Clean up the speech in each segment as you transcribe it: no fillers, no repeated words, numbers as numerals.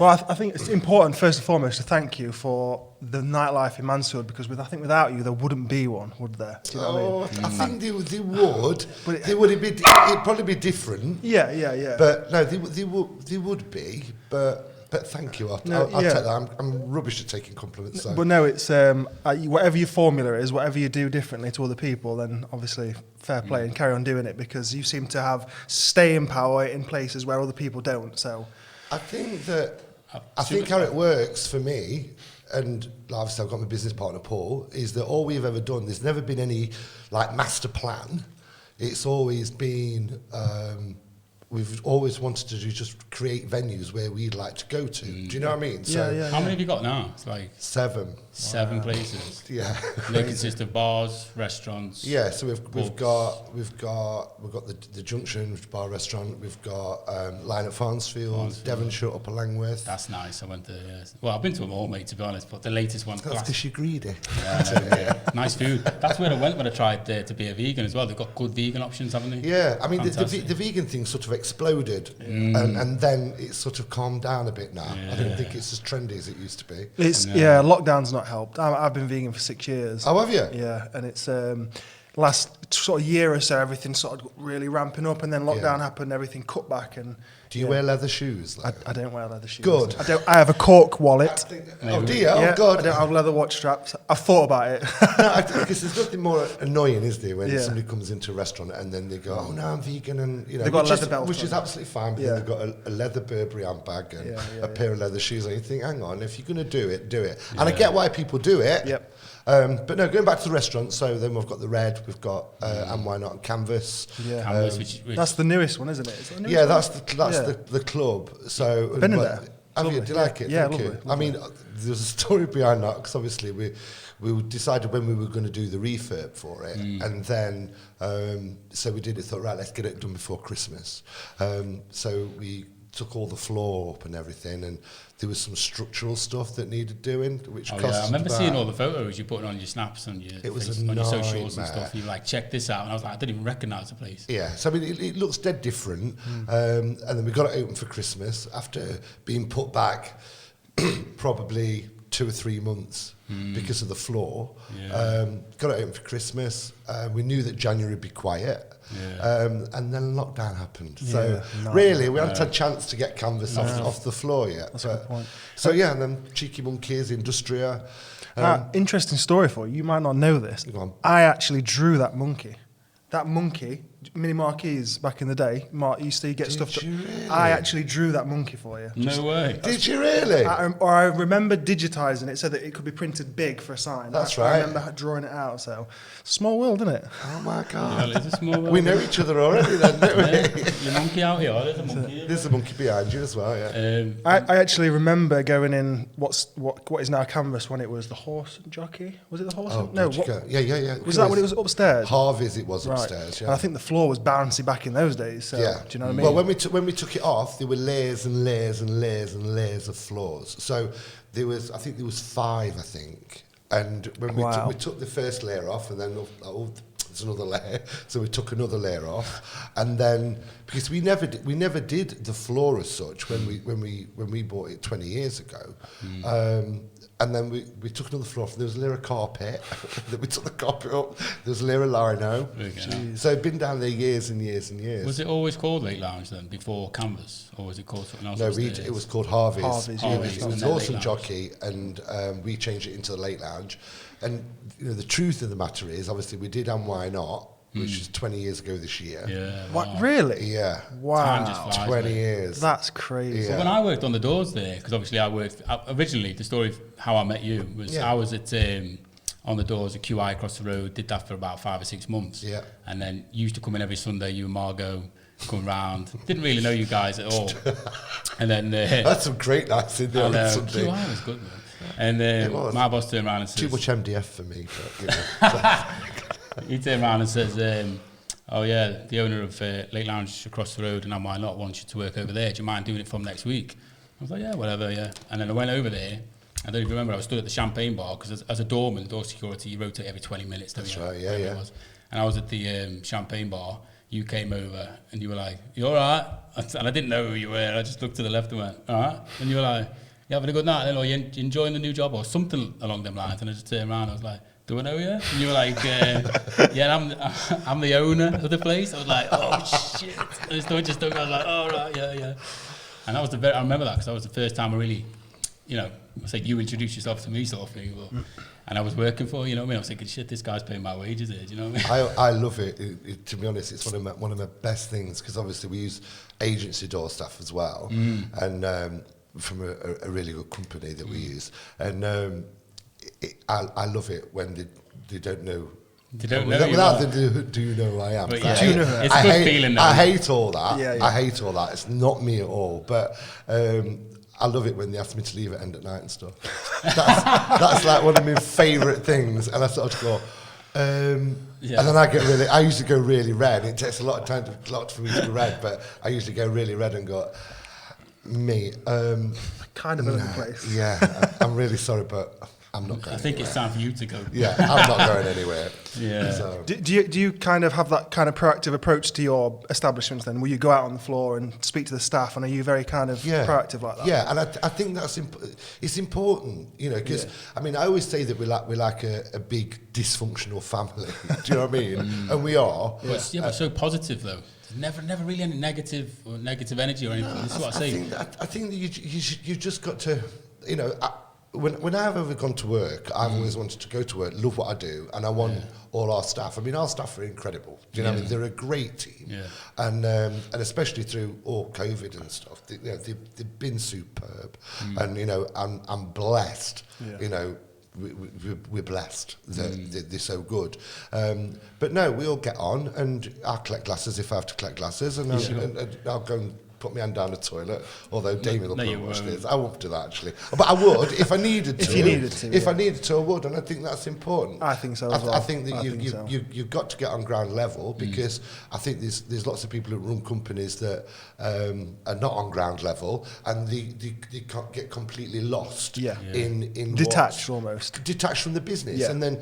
Well, I think it's important, first and foremost, to thank you for the nightlife in Mansfield, because I think without you, there wouldn't be one, would there? Do you know what I mean? I think they would. But it'd probably be different. Yeah. But no, they would be. But thank you. I'll take that. I'm rubbish at taking compliments. So. But no, it's whatever your formula is, whatever you do differently to other people, then obviously fair play and carry on doing it, because you seem to have staying power in places where other people don't. So I think how it works for me, and obviously I've got my business partner Paul, is that all we've ever done, there's never been any like master plan. It's always been we've always wanted to just create venues where we'd like to go to. Do you know what I mean? How many have you got now? It's like 7. 7 places. Yeah. They consist of bars, restaurants. Yeah, so we've got the Junction, which is a bar restaurant. We've got Line at Mansfield, Devonshire, Upper Langworth. That's nice. I went to well, I've been to them all, mate, to be honest. But the latest one's That's because you're greedy. Yeah. Nice food. That's where I went when I tried to be a vegan as well. They've got good vegan options, haven't they? Yeah, I mean the vegan thing sort of exploded, and then it's sort of calmed down a bit now. I don't think it's as trendy as it used to be. It's lockdown's not helped. I've been vegan for 6 years. Oh, have you? Yeah, and it's last sort of year or so, everything sort of really ramping up, and then lockdown happened, everything cut back. And do you wear leather shoes? I don't wear leather shoes. Good. I have a cork wallet. Oh dear! Oh God! I don't have leather watch straps. I've thought about it. No, because there's nothing more annoying, is there, when somebody comes into a restaurant and then they go, "Oh no, I'm vegan," and they've got a leather belt, which is absolutely fine. But then they've got a leather Burberry handbag and a pair of leather shoes, and you think, "Hang on, if you're going to do it, do it." And I get why people do it. Yep. But no, going back to the restaurant, so then we've got the Red, we've got and why not Canvas. Yeah. Canvas, which that's the newest one, isn't it? Is it the newest yeah, one? that's the club. So been in there. Have you? Do you like it? Yeah, Thank you. lovely. I mean, there's a story behind that, because obviously we decided when we were going to do the refurb for it, and then so we thought, right, let's get it done before Christmas. So we took all the floor up and everything, and there was some structural stuff that needed doing, which cost. I remember seeing all the photos you put on your snaps and your on your socials and stuff. You like, check this out, and I was like, I didn't even recognise the place. Yeah, so I mean, it looks dead different, and then we got it open for Christmas after being put back probably 2 or 3 months because of the floor. Yeah. Got it open for Christmas. We knew that January would be quiet. Yeah. And then lockdown happened. Yeah, So really, we hadn't had a chance to get Canvas off the floor yet. That's a good point. So yeah, and then Cheeky Monkeys, Industria. Interesting story for you. You might not know this. Go on. I actually drew that monkey. That monkey, mini marquees back in the day. Mark used to get stuff. Really? I actually drew that monkey for you. No way. Did you really? I remember digitising it so that it could be printed big for a sign. That's I right. remember drawing it out. So small world, isn't it? Oh my God. Well, it's a small world. We know each other already then, don't we? Your monkey out here. There's a monkey. There's a monkey behind you as well, yeah. I actually remember going in what is now Canvas when it was the Horse and Jockey. Was it the Horse? Oh, No. Yeah. Was that when it was upstairs? Harvey's it was Right. upstairs, yeah. And I think the floor was bouncy back in those days. So, Yeah. do you know what I mean? Well, when we took it off, there were layers and layers and layers and layers of floors. So there was 5, I think. And when we took the first layer off, and then there's another layer, so we took another layer off, and then because we never did the floor as such when we bought it 20 years ago. And then we took another floor off. There was a layer of carpet. Then we took the carpet up. There was a layer of lino. So it'd been down there years and years and years. Was it always called Lake Lounge then, before Canvas? Or was it called something else? No, it was called Harvey's. Harvey's, It was and Horse then and Lake Jockey, and we changed it into the Lake Lounge. And the truth of the matter is, obviously, we did And Why Not, which is 20 years ago this year. Yeah. What, really? Yeah. Wow. Time just flies, 20 mate. years. That's crazy. Yeah. When I worked on the doors there, because obviously I worked originally, the story of how I met you was I was at on the doors at QI across the road, did that for about 5 or 6 months. Yeah. And then you used to come in every Sunday, you and Margot coming round. Didn't really know you guys at all. And then That's some great nights in there on Sunday. QI was good, man. And my boss turned around and says, Too much MDF for me, but he turned around and says, oh yeah, the owner of Lake Lounge across the road and And Why Not wants you to work over there. Do you mind doing it from next week? I was like, yeah, whatever, yeah. And then I went over there. I don't even remember, I was stood at the champagne bar, because as a doorman, door security, you rotate every 20 minutes. That's you know, right, yeah. And I was at the champagne bar. you came over and you were like, "You all right?" And I didn't know who you were. I just looked to the left and went, "All right." And you were like, "You having a good night? Or you enjoying the new job?" Or something along them lines. And I just turned around. I was like, "Do I know you?" And you were like, "Yeah, I'm the owner of the place." I was like, "Oh shit!" And I was like, "Oh right, yeah." And that was I remember that because that was the first time I really, it's like you introduced yourself to me sort of thing. And I was working for, you know what I mean? I was thinking, shit, this guy's paying my wages here, do you know what I mean? I love it. To be honest, it's one of my best things because obviously we use agency door staff as well, and from a really good company that we use. And I love it when they don't know. They don't know without the do you know who I am? But yeah, do you know it's a good feeling though. I hate all that. Yeah. I hate all that. It's not me at all. But I love it when they ask me to leave at end at night and stuff. That's like one of my favourite things. And I sort of go, and then I usually go really red. It takes a lot for me to go red, but I usually go really red and go, mate, kind of in place. Yeah, I'm really sorry, but I'm not going I think anywhere. it's time for you to go. Yeah, I'm not going anywhere. Yeah. So. Do you kind of have that kind of proactive approach to your establishments then? Will you go out on the floor and speak to the staff, and are you very kind of proactive like that? Yeah, and I think that's it's important, because I mean I always say that we're like a big dysfunctional family. Do you know what I mean? And we are. But but so positive though. There's never really any negative energy or anything. This is what I say. I think that you just got to, when I've ever gone to work, I've always wanted to go to work, love what I do, and I want all our staff. I mean, our staff are incredible. Do you know what I mean? They're a great team, and especially through all COVID and stuff, they've been superb. And I'm blessed. We're blessed that they're so good. But no, we all get on, and I'll collect glasses if I have to collect glasses, and I'll go and put my hand down the toilet, although Damien will probably watch this. I won't do that actually, but I would if I needed to. If I needed to, I would, and I think that's important. I think so as well. I think that you've got to get on ground level because I think there's lots of people who run companies that are not on ground level, and they get completely lost in detached from the business. Yeah. And then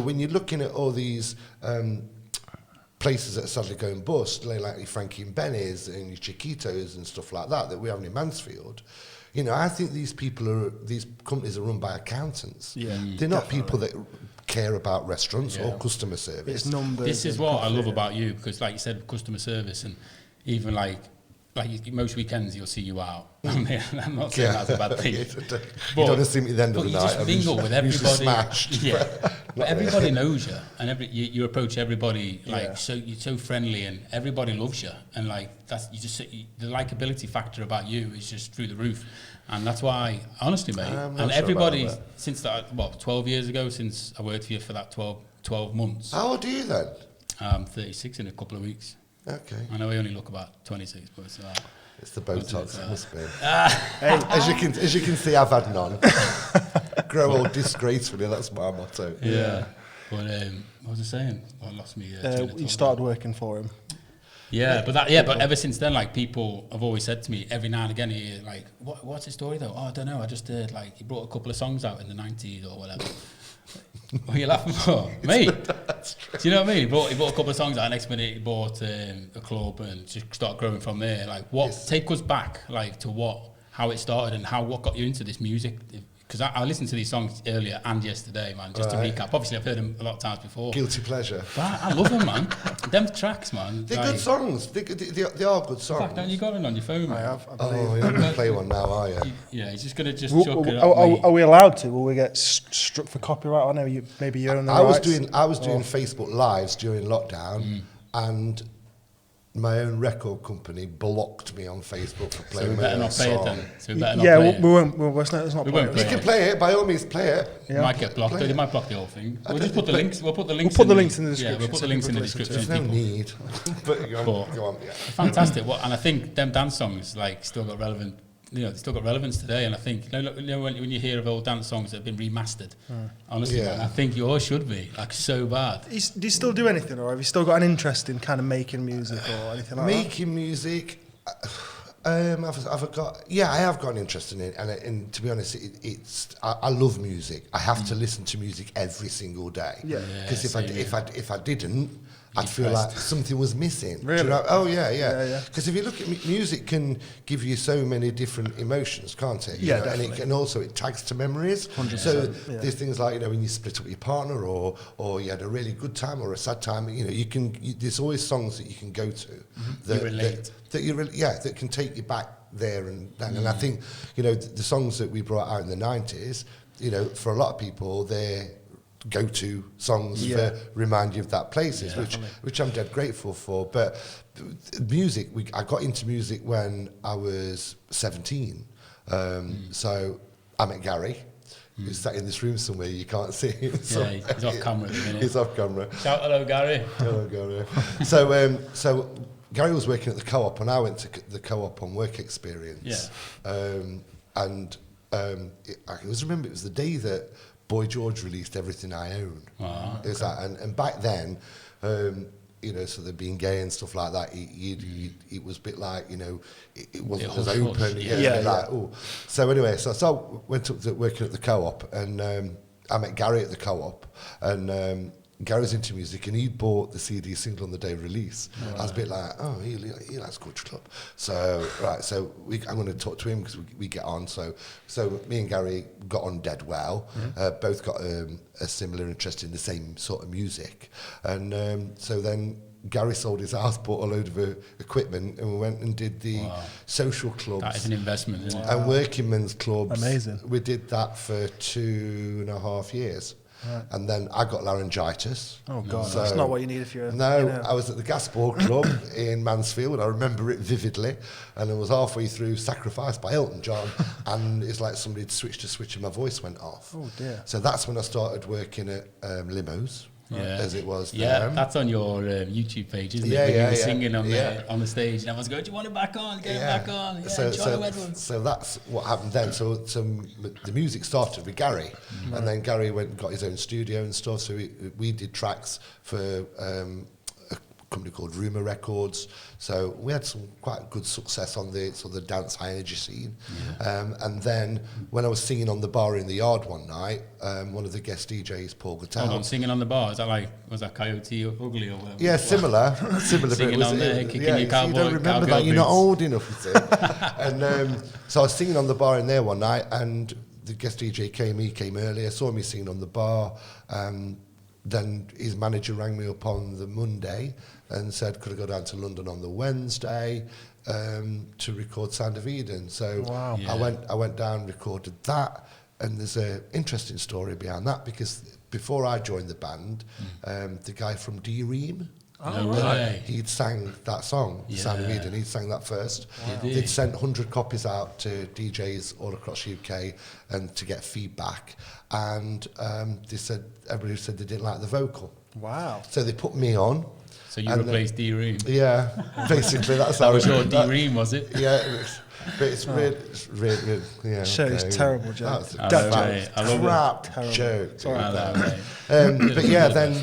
when you're looking at all these places that are suddenly going bust, like your Frankie and Benny's and your Chiquitos and stuff like that we have in Mansfield. I think these companies are run by accountants. Yeah, they're not people that care about restaurants or customer service. It's numbers. This is what I love about you, because like you said, customer service, and even like most weekends you'll see you out. I'm not saying that's a bad thing. You don't want to see me at the end of the night. You just mingle with everybody. Smashed. But everybody knows you, and you approach everybody so you're so friendly, and everybody loves you, and like the likability factor about you is just through the roof, and that's why honestly, mate, and everybody since that 12 years ago since I worked for you for that 12 months. How old are you then? I'm 36 in a couple of weeks. Okay. I know I only look about 26, but it's the Botox, it must be. As you can see, I've had none. Grow old disgracefully, that's my motto. Yeah. But what was I saying? I lost me. You started working for him. Yeah, but ever since then, like, people have always said to me every now and again, like, what's his story though? Oh, I don't know. I just heard like he brought a couple of songs out in the 90s or whatever. What are you laughing for? Mate, do you know what I mean? He bought a couple of songs out, next minute he bought a club and just started growing from there. Like, take us back, like, to how it started and what got you into this music. Because I listened to these songs earlier and yesterday, man, just to recap. Obviously, I've heard them a lot of times before. Guilty pleasure. But I love them, man. Them tracks, man. They're good songs. They are good songs. In fact, you got it on your phone, man. I have. You're not going to play one now, are you? Yeah, he's just going to just chuck it up. Are we allowed to? Will we get struck for copyright? I know maybe you own the rights. I was doing Facebook Lives during lockdown, and my own record company blocked me on Facebook for playing my own song. So we better not play it. We won't. Let's not play it. You can play it, by all means, play it. You might get blocked. They might block the whole thing. We'll just put the links. We'll put the links. We'll put the links in the description. Yeah, we'll put the links in the description. There's no need. But go on. Yeah. Fantastic. And I think them dance songs still got relevant. They still got relevance today, and I think when you hear of old dance songs that have been remastered, honestly, man, I think yours should be like so bad. Do you still do anything, or have you still got an interest in kind of making music or anything like that? Making music, I have got an interest in it, and to be honest, I love music. I have to listen to music every single day. Yeah. Because if I didn't, I'd feel like something was missing. Really? Do you know? Oh, yeah. Yeah. Because if you look at music can give you so many different emotions, can't it? You know? Definitely. And it can also, it tags to memories. 100%, So yeah. there's things like, you know, when you split up with your partner or you had a really good time or a sad time, you know, there's always songs that you can go to that, you relate. that can take you back there and then. And I think, you know, the songs that we brought out in the 90s, you know, for a lot of people, they're go-to songs for remind you of that places, which I'm dead grateful for. But music, I got into music when I was 17. So I met Gary, who's sat in this room somewhere. You can't see him. Yeah, he's off camera at the minute. He's off camera. Shout hello, Gary. Hello, Gary. So Gary was working at the Co-op, and I went to the Co-op on work experience. Yeah. I always remember it was the day that Boy George released Everything I Own. It was that, and back then, you know, so they're being gay and stuff like that. It was a bit like, you know, it wasn't as open. So anyway, so I went up to working at the Co-op, and I met Gary at the Co-op, and Gary's into music, and he bought the CD single on the day of release. I was a bit like, oh, he likes Country Club. So I'm going to talk to him because we get on. So me and Gary got on dead well. Both got a similar interest in the same sort of music, and so then Gary sold his house, bought a load of equipment, and we went and did the social clubs. That is an investment, isn't it? And working men's clubs. Amazing. We did that for 2.5 years. Right. And then I got laryngitis. Oh God, so that's not what you need if you're... No, you know. I was at the Gas Ball Club in Mansfield. I remember it vividly. And I was halfway through Sacrifice by Elton John, and it's like somebody had switched a switch and my voice went off. Oh dear. So that's when I started working at Limos. As it was then. That's on your YouTube page, isn't it? When you were singing on the stage, and everyone's going, do you want it back on? Get it back on. Yeah, Jono Edwards. So that's what happened then. So the music started with Gary, and then Gary went and got his own studio and stuff. So we did tracks for a company called Rumour Records. So we had some quite good success on the sort of the dance high energy scene. And then when I was singing on the bar in the yard one night, one of the guest DJs, Paul Gattel. Hold on, singing on the bar, is that like, was that Coyote or Ugly or whatever? Yeah, similar. Singing on there, kicking your cowboy. You don't remember that, you're not old enough, you see. And so I was singing on the bar in there one night, and the guest DJ came earlier, saw me singing on the bar. Then his manager rang me up on the Monday and said, could I go down to London on the Wednesday to record Sound of Eden? So I went down, recorded that, and there's an interesting story behind that, because before I joined the band, the guy from D-Ream, he'd sang that song, Sound of Eden. He'd sang that first. They'd sent 100 copies out to DJs all across the UK and to get feedback. And everybody said they didn't like the vocal. Wow. So they put me on. So you replaced D-Ream? Yeah, basically that's how that was your D-Ream, was it? Yeah, but it's really, yeah. Show's terrible joke. That's crap joke. But yeah, then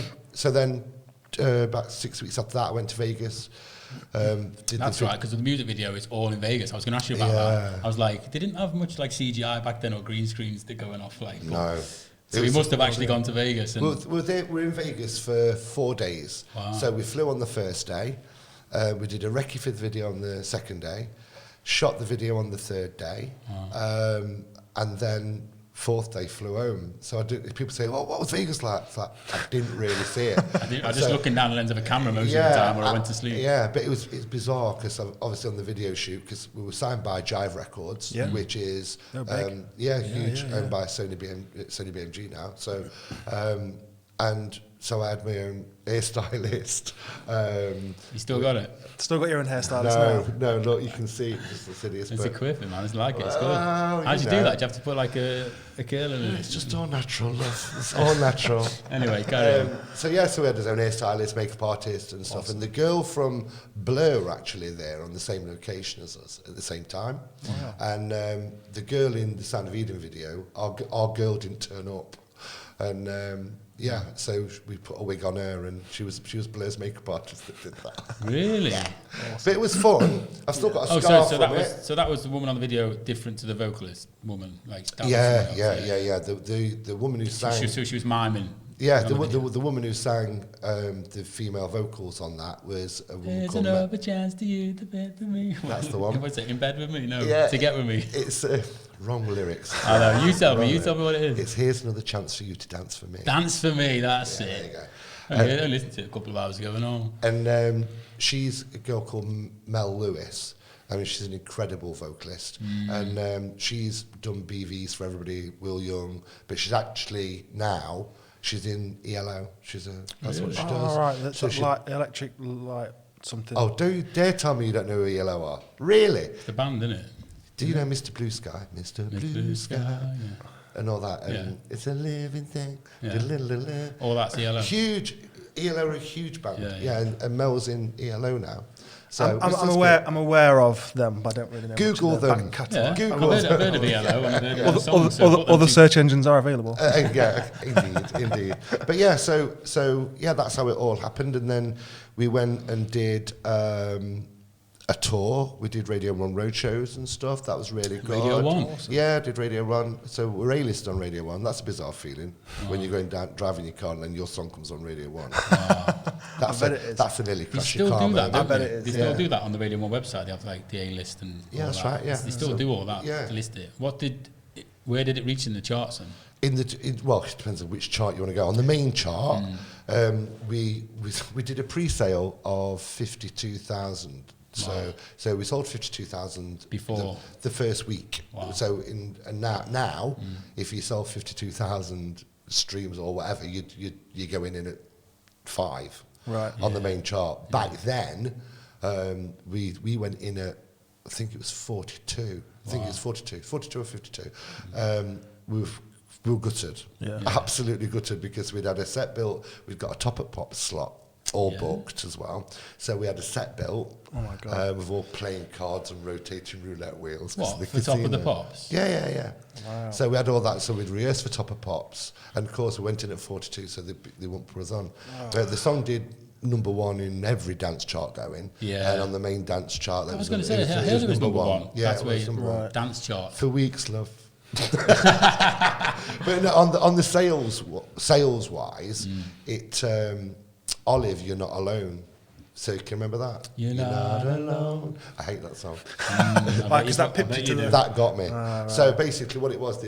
about 6 weeks after that, I went to Vegas. That's right, because the music video is all in Vegas. I was going to ask you about that. I was like, they didn't have much like CGI back then or green screens that going off like. No. So we must have actually gone to Vegas. And we're in Vegas for 4 days. Wow. So we flew on the first day. We did a recce for the video on the second day. Shot the video on the third day. And then fourth day flew home. So people say, well, what was Vegas like? It's like, I didn't really see it. I was just looking down the lens of a camera most of the time where I went to sleep. Yeah, but it's bizarre because obviously on the video shoot, because we were signed by Jive Records, which is huge, owned by Sony BMG now. So and so I had my own hairstylist. You still got it? Still got your own hairstylist No, look, you can see it's hideous. It's equipment, man. It's like it. It's good. How do you do that? Do you have to put like a curl in it? It's just all natural, love. It's all natural. Anyway, carry on. So we had his own hairstylist, makeup artist and stuff. Awesome. And the girl from Blur were actually there on the same location as us at the same time. Wow. And the girl in the Sound of Eden video, our girl didn't turn up. And so we put a wig on her, and she was Blur's makeup artist that did that. Really? Awesome. But it was fun. I've still got a scarf from it. So that was the woman on the video different to the vocalist woman, like. The woman who sang. So she was miming Yeah, the woman who sang the female vocals on that was a woman There's called another chance to you to bed with me. That's the one. Was it In Bed With Me? No, Yeah, To Get With Me. It's wrong lyrics. I know, you tell me what it is. It's Here's Another Chance for You to Dance For Me. Dance For Me, that's There you it. go. I listened to it a couple of hours ago and all. And she's a girl called Mel Lewis. I mean, she's an incredible vocalist. And she's done BVs for everybody, Will Young, but she's actually now, she's in ELO. That's what she does. Oh, right. That's So like electric light something. oh, don't you dare tell me you don't know who ELO are. Really? It's the band, isn't it? Do you know Mr. Blue Sky? Mr. Blue Sky. Yeah. And all that. And Yeah. it's a living thing. Yeah. Da-la-la-la. All that's ELO. Huge. ELO are a huge band. Yeah. And Mel's in ELO now. So I'm aware of them, but I don't really know. Google much of their them. back catalogue. Yeah. Google I've heard of ELO and I've heard of the songs. Other search engines are available. Yeah, indeed. But yeah, so yeah, that's how it all happened. And then we went and did a tour. We did Radio 1 road shows and stuff. That was really good. Radio 1? Awesome. Yeah, did Radio 1. So we're A-list on Radio 1. That's a bizarre feeling when you're going down, driving your car and then your song comes on Radio 1. That's I bet it is. That's an illy They crash. still do that, I don't bet they? it is, They still do that on the Radio 1 website. They have like the A-list and Yeah, all that's that. right, yeah. They still So, do all that yeah. to list it. Where did it reach in the charts then? Well, it depends on which chart you want to go. On the main chart, we did a pre-sale of 52,000. Wow. So we sold 52,000 Before the first week. Wow. So now if you sell 52,000 streams or whatever, you're going in at 5 on the main chart. Back then, we went in at, I think it was 42. I think it was 42 or 52. We were gutted, absolutely gutted, because we'd had a set built. We'd got a top-up pop slot all booked as well. So we had a set built. Oh my God. With all playing cards and rotating roulette wheels. What, for Top of the Pops? Yeah. Wow. So we had all that. So we'd rehearsed for Top of Pops, and of course we went in at 42, so they wouldn't put us on. But the song did number 1 in every dance chart going. Yeah. And on the main dance chart, I was going to say, I heard it was number 1. Yeah, That's it where was number 1. dance chart. For weeks, love. But no, on the sales wise, it Olive, You're Not Alone. So you can remember that? You're not alone. I hate that song. Because that pipped you to the... That got me. So basically what it was,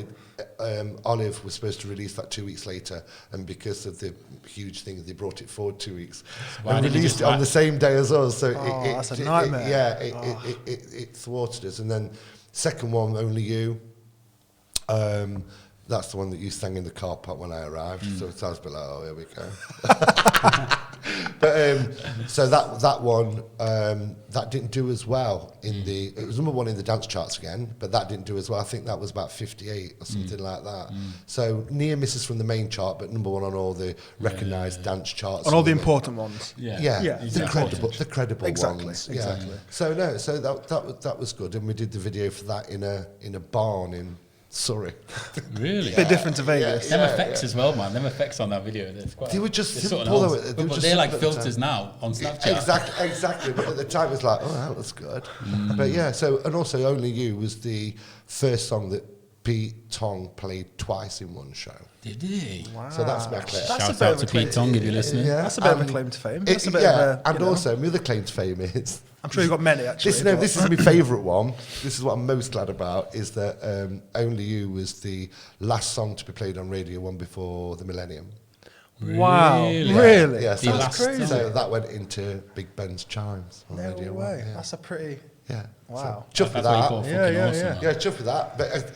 Olive was supposed to release that 2 weeks later, and because of the huge thing, they brought it forward 2 weeks. And released it on the same day as us. So that's a nightmare. It thwarted us. And then second one, Only You. That's the one that you sang in the car park when I arrived. So it sounds a bit like, oh, here we go. But so that one that didn't do as well it was number 1 in the dance charts again, but that didn't do as well. I think that was about 58 or something like that. So near misses from the main chart, but number 1 on all the recognised dance charts. On all the important ones. The credible Exactly, ones. exactly. So that was good, and we did the video for that in a barn in Surrey. Really? Bit different to Vegas. Them effects as well, man. Them effects on that video. They were just they're simple. but they're like filters now on Snapchat. Exactly. But at the time, it was like, oh, that looks good. But yeah, and also Only You was the first song that Pete Tong played twice in one show. Did he? Wow. So that's my claim. Shout out to Pete Tong if you're listening. Yeah. That's a bit of a claim to fame. That's a bit of a, also my other claim to fame is... I'm sure you've got many, actually. This is my favourite one. This is what I'm most glad about, is that Only You was the last song to be played on Radio 1 before the millennium. Wow. Really? Really? Yeah, so That's crazy. So that went into Big Ben's chimes on No Radio way. 1. Yeah. That's a pretty... Yeah. Wow. So, chuffed with That's what that. you call fucking awesome, man. Yeah, chuffed with that. But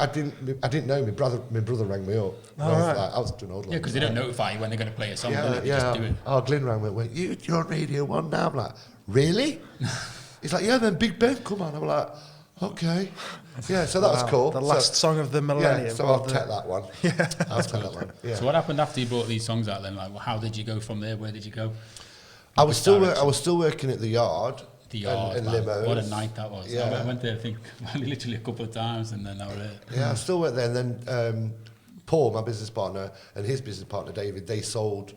I didn't know. My brother rang me up. I was doing old. Yeah, because they don't notify you when they're going to play a song. Yeah, They just do it. Oh, Glyn rang me and went, you're on Radio 1 now. I'm like, really? He's like, yeah, then Big Ben, come on. I'm like, okay. Yeah, so that was cool. The last song of the millennium. Yeah, so I'll take that one. Yeah. I'll take that one. Yeah. So what happened after you brought these songs out then? Like, how did you go from there? Where did you go? I was still working at the Yard. The Yard, and man. limos. What a night that was. Yeah. I went there, I think, literally a couple of times, and then I was there. Yeah, I still worked there. And then Paul, my business partner, and his business partner, David, they owned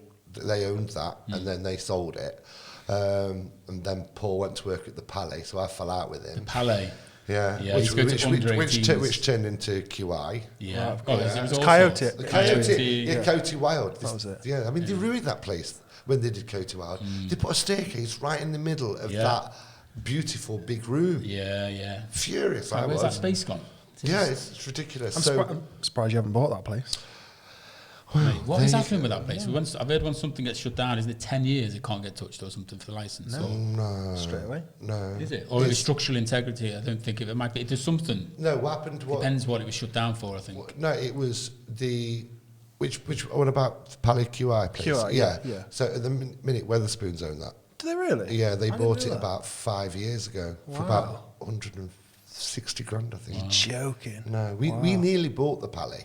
that, and then they sold it. And then Paul went to work at the Palais, so I fell out with him. Palais. Yeah, Yeah, which turned into QI. Yeah, Right, oh, yeah. it was It's all Coyote. sorts. The Coyote, Yeah. Coyote Wild. That was it. Yeah, I mean, they ruined that place when they did Coyote Wild. They put a staircase right in the middle of that beautiful big room. Yeah. Furious, So I where's was. that space gone? Yeah, it's ridiculous. I'm surprised you haven't bought that place. Mate, what there is you happening with that place? I've heard once something gets shut down, isn't it 10 years it can't get touched or something for the license? No. Or, No. Straight away. No. is it? Or is it structural integrity? I don't think it might be. It does something. No, what happened? Depends what it was shut down for, I think. No, it was the... Which what about Pally QI place? QI, yeah. So at the minute, Weatherspoons own that. Do they really? Yeah, they I didn't bought know it that. about 5 years ago for Wow. about 160 grand, I think. You're joking. No, we nearly bought the Pally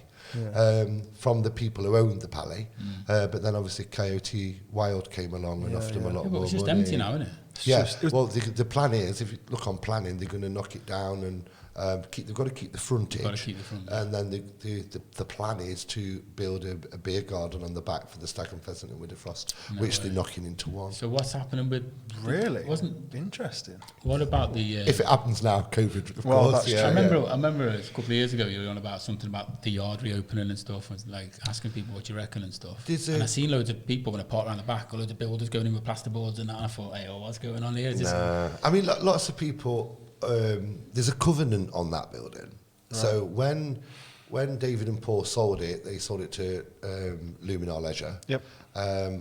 from the people who owned the Pally, but then obviously Coyote Wild came along and offered them a lot Yeah, but more it's just money. empty now, isn't it? Yeah, just- it was- well, the plan is, if you look on planning, they're going to knock it down and they've got to keep the frontage. Got to keep the front. And then the plan is to build a beer garden on the back for the Stag and Pheasant and Winterfrost, which they're knocking into one. So what's happening with... Really? Wasn't... Interesting. What about the... If it happens now, COVID, of Well, course. that's Yeah, I remember a couple of years ago you were on about something about the yard reopening and stuff, and like asking people what you reckon and stuff. And I seen loads of people when I parked around the back, loads of builders going in with plasterboards and that, and I thought, hey, what's going on here? Is this I mean, lots of people. There's a covenant on that building. Right. So when David and Paul sold it, they sold it to Luminar Leisure,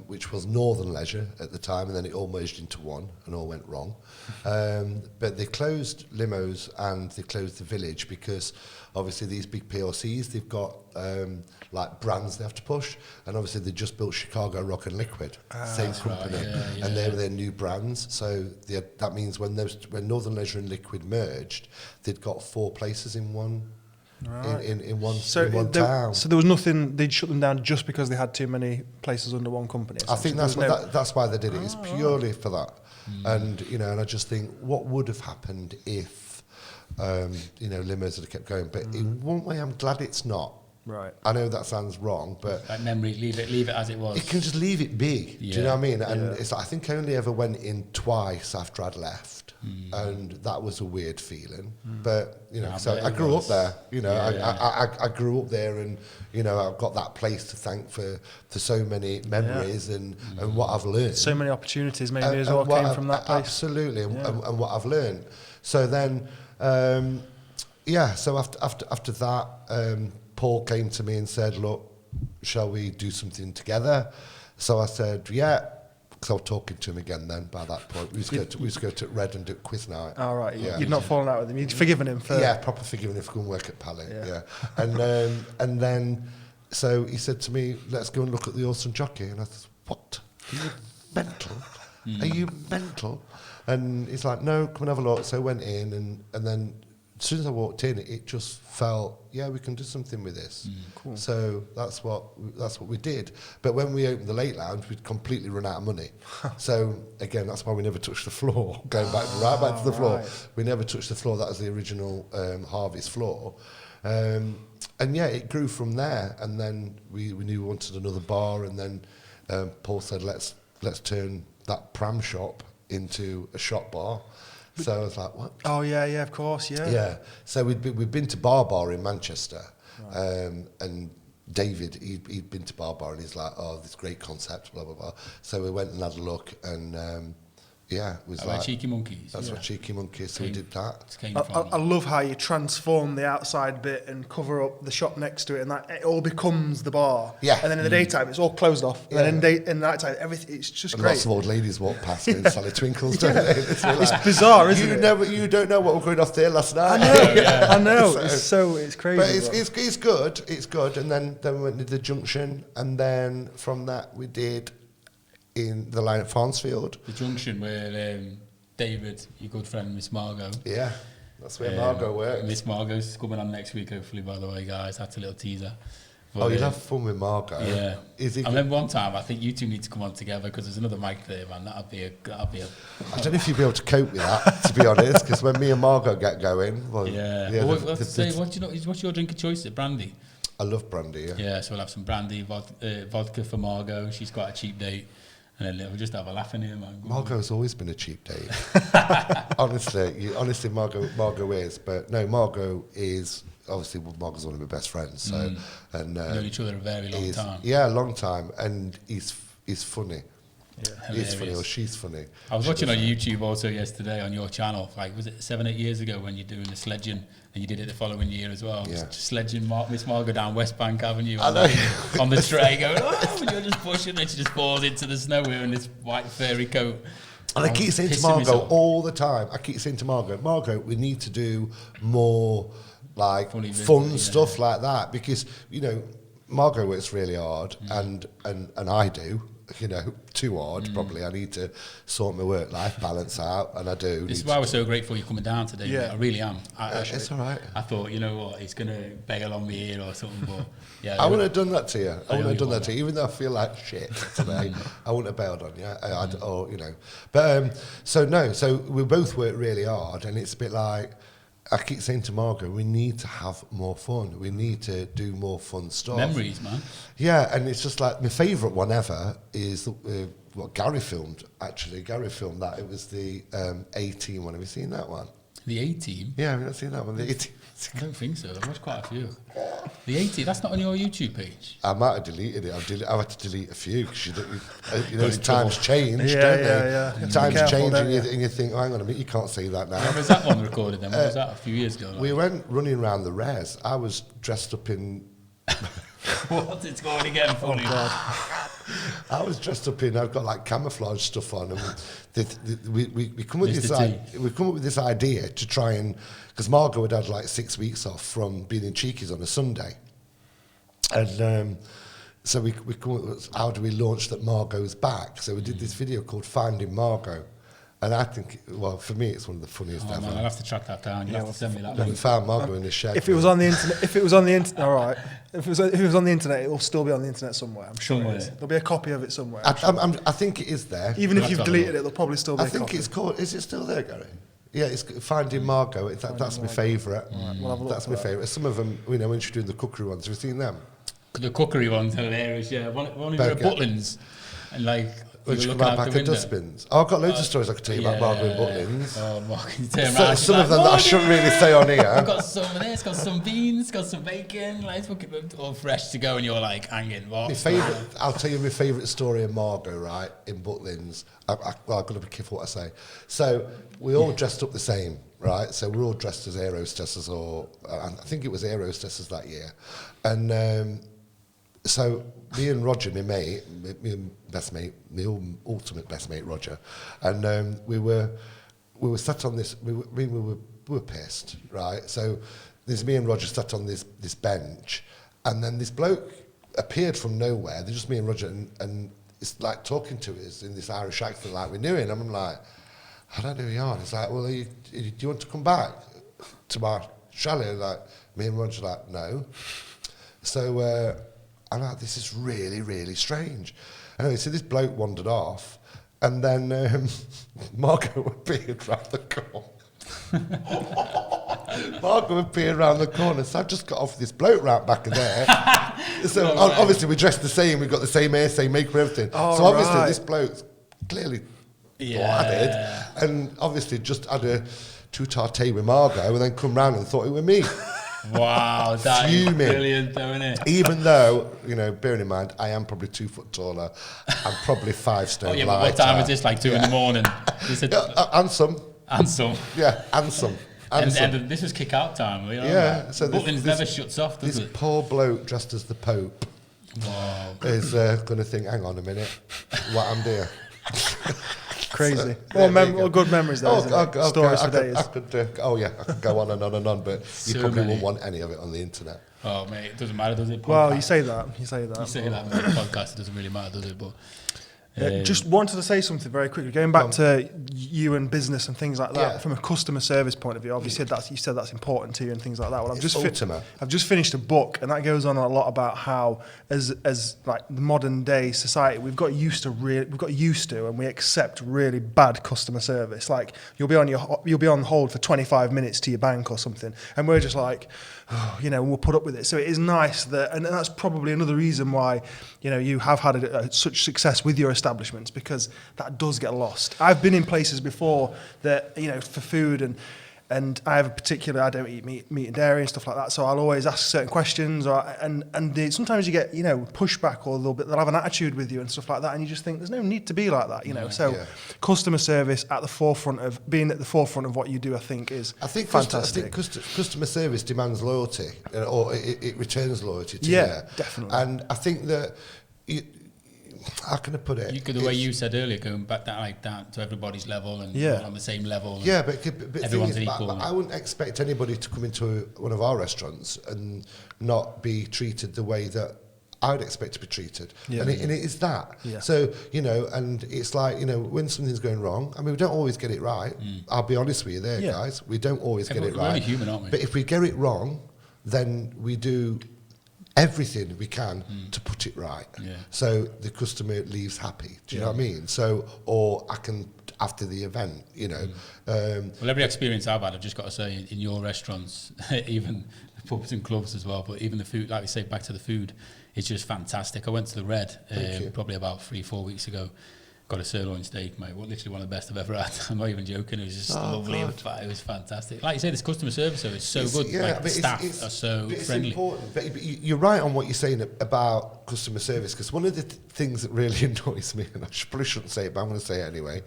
which was Northern Leisure at the time, and then it all merged into one, and all went wrong. But they closed Limos and they closed the Village because obviously these big PLCs, they've got like brands they have to push, and obviously they just built Chicago Rock and Liquid, same company, and they were their new brands. So that means when Northern Leisure and Liquid merged, they'd got 4 places in one. Right. In one town. So there was nothing. They'd shut them down just because they had too many places under one company. I think that's why they did it. It's purely for that. And and I just think what would have happened if Limos had kept going. But in one way, I'm glad it's not. Right. I know that sounds wrong, but like memory, leave it as it was. It can just leave it be. Yeah. Do you know what I mean? And it's, I think I only ever went in twice after I'd left, and that was a weird feeling. But so I grew up there. I grew up there, and I've got that place to thank for so many memories and what I've learned. So many opportunities maybe as well came from that place. Absolutely, and what I've learned. So then, so after that. Paul came to me and said, look, shall we do something together? So I said, yeah, because I was talking to him again then by that point. We used to go to Red and do quiz night. Oh, right. Yeah. You'd not fallen out with him. You'd forgiven him for... Yeah, proper forgiven him for going to work at Pally. Yeah. And then, so he said to me, let's go and look at the Orson jockey. And I said, what? Are you mental? Are you mental? And he's like, no, come and have a look. So I went in and then... As soon as I walked in, it just felt, we can do something with this. Cool. So that's what we did. But when we opened the late lounge, we'd completely run out of money. So again, that's why we never touched the floor. Going back to the floor, we never touched the floor. That was the original Harvey's floor. It grew from there. And then we knew we wanted another bar. And then Paul said, let's turn that pram shop into a shop bar. So I was like, what? Oh, yeah, of course, yeah. Yeah. So we'd been to Bar in Manchester, and David, he'd been to Bar, and he's like, oh, this great concept, blah, blah, blah. So we went and had a look, and it was like Cheeky Monkeys. That's what Cheeky Monkeys. So we did that. I love how you transform the outside bit and cover up the shop next to it, and that it all becomes the bar. Yeah. And then in the daytime, it's all closed off. Yeah. And then in the nighttime, everything, it's just And great. lots of old ladies walk past doing Sally Twinkles, don't they? It's bizarre, isn't it? You don't know what was going off there last night. I know. It's crazy. But it's good. It's good. And then we went to the Junction, and then from that we did in the line at Mansfield. The Junction where David, your good friend, Miss Margot. Yeah, that's where Margot works. Miss Margot's coming on next week, hopefully, by the way, guys. That's a little teaser. But, you'll have fun with Margot. Yeah. I remember one time, I think you two need to come on together because there's another mic there, man. That'd be a... I don't know if you'd be able to cope with that, to be honest, because when me and Margot get going... Well, what's your drink of choice? Is it brandy? I love brandy, yeah. Yeah, so we'll have some brandy, vodka for Margot. She's got a cheap date. And then we'll just have a laugh in here, man. Margot's always been a cheap date. honestly, Margot is. But no, Margot is... Obviously, Margot's one of my best friends. So, and known each other a very long time. Yeah, a long time. And he's funny. Yeah. He's funny, or she's funny. I was watching on YouTube also yesterday on your channel, like, was it 7-8 years ago when you're doing the sledging, and you did it the following year as well? Yeah. Just sledging Miss Margot down West Bank Avenue I know. on the tray, going, oh, and you're just pushing, and she just falls into the snow wearing this white furry coat. And I keep saying to Margot all the time, Margot, we need to do more like fun stuff like that, because, you know, Margot works really hard, and I do. You know, too hard, probably. I need to sort my work-life balance out, and I do. This is why we're so grateful you're coming down today. Yeah. Mate. I really am. It's all right. I thought, you know what, he's going to bail on me here or something, but yeah. I wouldn't have done that to you. I wouldn't have done that to you, even though I feel like shit today. I wouldn't have bailed on you. Or, you know. But, so we both work really hard, and it's a bit like, I keep saying to Margot, we need to have more fun. We need to do more fun stuff. Memories, man. Yeah, and it's just like, my favourite one ever is what Gary filmed, actually. Gary filmed that. It was the A-Team one. Have you seen that one? The A-Team? Yeah, I've not seen that one. The A-Team. I don't think so. I've watched quite a few. The A-Team, that's not on your YouTube page? I might have deleted it. I've had to delete a few, because you know, times change, don't they? Yeah. Times change, and you think, oh, hang on a minute, you can't say that now. When was that one recorded then? What was that, a few years ago? Like? We went running around the res. I was dressed up in... What? It's going to get funny. I was dressed up in... I've got like camouflage stuff on, and we come up with this idea to try and... Because Margot had like 6 weeks off from being in Cheekies on a Sunday. And so we come up with, how do we launch that Margot's back? So we did this video called Finding Margot. And I think, well, for me, it's one of the funniest ever. Man, I'll have to track that down. You'll have to send me that. We found Margot in the shed. If it was on the internet, all right. If it was on the internet, it'll still be on the internet somewhere. I'm sure it is. There'll be a copy of it somewhere. I think it is there. Even if you've deleted it, there'll probably still be a copy. I think it's called... Is it still there, Gary? Yeah, it's Finding Margot. That's my favourite. That's my favourite. Some of them, you know, when she's doing the cookery ones, have you seen them? The cookery ones are hilarious, yeah. One of your Butlins, and like... When she come out back of dustbins. Oh, I've got loads of stories I could tell you about Margot and Butlins. Oh, Mark, you turn around, some of them that I shouldn't really say on here. I've got some of this, got some beans, got some bacon, like it's all fresh to go, and you're like hanging. What? My favourite, I'll tell you my favourite story of Margot, right, in Butlins. Well, I've got to be careful what I say. So we all dressed up the same, right? So we're all dressed as air hostesses, or I think it was air hostesses that year. And so me and Roger, my mate, my best mate, my ultimate best mate, Roger, and we were sat on this. We were pissed, right? So there's me and Roger sat on this bench, and then this bloke appeared from nowhere. There's just me and Roger, and it's like talking to us in this Irish accent, like we knew him. I'm like, I don't know who you are. It's like, well, do you want to come back to my chalet? Like me and Roger, like, no. So. I'm like, this is really, really strange. Anyway, so this bloke wandered off, and then Margot appeared round the corner. Margot appeared round the corner, so I just got off this bloke right back in there. So obviously we dressed the same, we've got the same hair, same makeup, everything. Oh, so obviously this bloke's clearly blooded, and obviously just had a two-tarte with Margot, and then come round and thought it was me. Wow, that is brilliant, though, isn't it? Even though, you know, bearing in mind, I am probably 2 foot taller, I'm probably 5 stone lighter. But what time was this, like 2 in the morning? And some. Yeah, and some. And this was kick-out time. Yeah. So Butlins never shuts off, does it? This poor bloke dressed as the Pope is going to think, hang on a minute, what I'm doing. Crazy. All good memories there, stories for days. I could go on and on and on, but you probably won't want any of it on the internet. Oh, mate, it doesn't matter, does it? Podcast. Well, you say that. You say that on the podcast, it doesn't really matter, does it? But just wanted to say something very quickly. Going back to you and business and things like that, from a customer service point of view, obviously you said that's important to you and things like that. Well, I've just finished a book, and that goes on a lot about how, as like the modern day society, we've got used to and we accept really bad customer service. Like you'll be on hold for 25 minutes to your bank or something, and we're just like, we'll put up with it. So it is nice that, and that's probably another reason why, you have had such success with your establishments, because that does get lost. I've been in places before that, for food, and I don't eat meat and dairy and stuff like that, so I'll always ask certain questions, and sometimes you get, pushback, or they'll have an attitude with you and stuff like that, and you just think there's no need to be like that, Customer service at the forefront of what you do, I think fantastic. I think customer service demands loyalty, or it returns loyalty to you. Yeah, definitely. And I think that how can I put it? The way you said earlier, going back down to everybody's level and all on the same level. Yeah, but everyone's equal. I wouldn't expect anybody to come into one of our restaurants and not be treated the way that I would expect to be treated. Yeah. And it is that. Yeah. So, and it's like, when something's going wrong, I mean, we don't always get it right. I'll be honest with you there, guys. We don't always get it right. We're only human, aren't we? But if we get it wrong, then we do everything we can to put it right, so the customer leaves happy. Do you know what I mean? So, or I can, after the event, well, every experience I've had, I've just got to say, in your restaurants, even the pubs and clubs as well, but even the food, like we say, back to the food, it's just fantastic. I went to the Red probably about 3-4 weeks ago. Got a sirloin steak, mate. Literally one of the best I've ever had. I'm not even joking. It was just lovely. It was fantastic. Like you say, this customer service is so good. Yeah, the staff are so friendly. It's important. But you're right on what you're saying about customer service, because one of the things that really annoys me, and I probably shouldn't say it, but I'm going to say it anyway,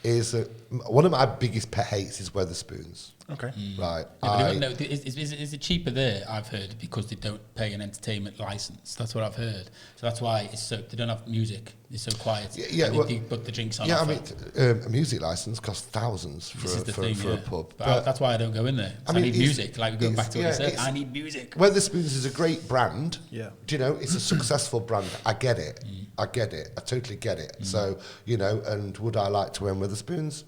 is that one of my biggest pet hates is Wetherspoons. Okay. Right. Yeah, is it cheaper there, I've heard, because they don't pay an entertainment license? That's what I've heard. So that's why they don't have music. It's so quiet. Yeah, they put the drinks on. Yeah, a music license costs thousands for a pub. But that's why I don't go in there. I need music. Like going back to what you said, I need music. Wetherspoons is a great brand. Yeah. Do you know, it's a successful brand. I get it. I totally get it. So, and would I like to own Wetherspoons?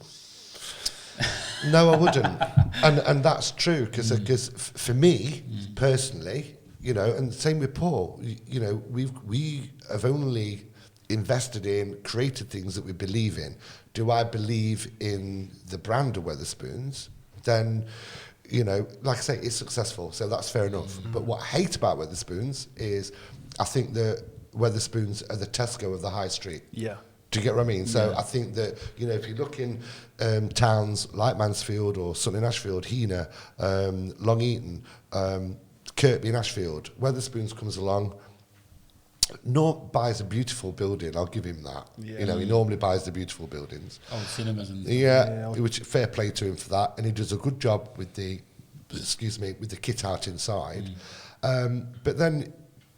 No, I wouldn't, and that's true, because for me personally, and the same with Paul, we have only invested in, created things that we believe in. Do I believe in the brand of Wetherspoons? Then, like I say, it's successful, so that's fair enough. But what I hate about Wetherspoons is, I think that Wetherspoons are the Tesco of the high street. Yeah. Do you get what I mean? So I think that, if you look in towns like Mansfield or Sutton in Ashfield, Heanor, Long Eaton, Kirkby in Ashfield, Wetherspoons comes along, buys a beautiful building, I'll give him that. Yeah. He normally buys the beautiful buildings. Old cinemas and... which fair play to him for that, and he does a good job with the kit out inside. But then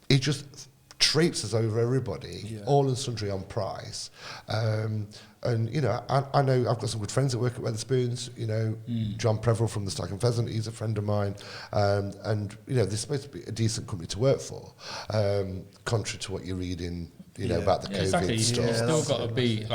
he just traipses over everybody, all and sundry on price. And I know I've got some good friends that work at Wetherspoons. John Prevel from the Stag and Pheasant, he's a friend of mine. And they're supposed to be a decent company to work for, contrary to what you read in about the COVID exactly. stuff. You've still got to be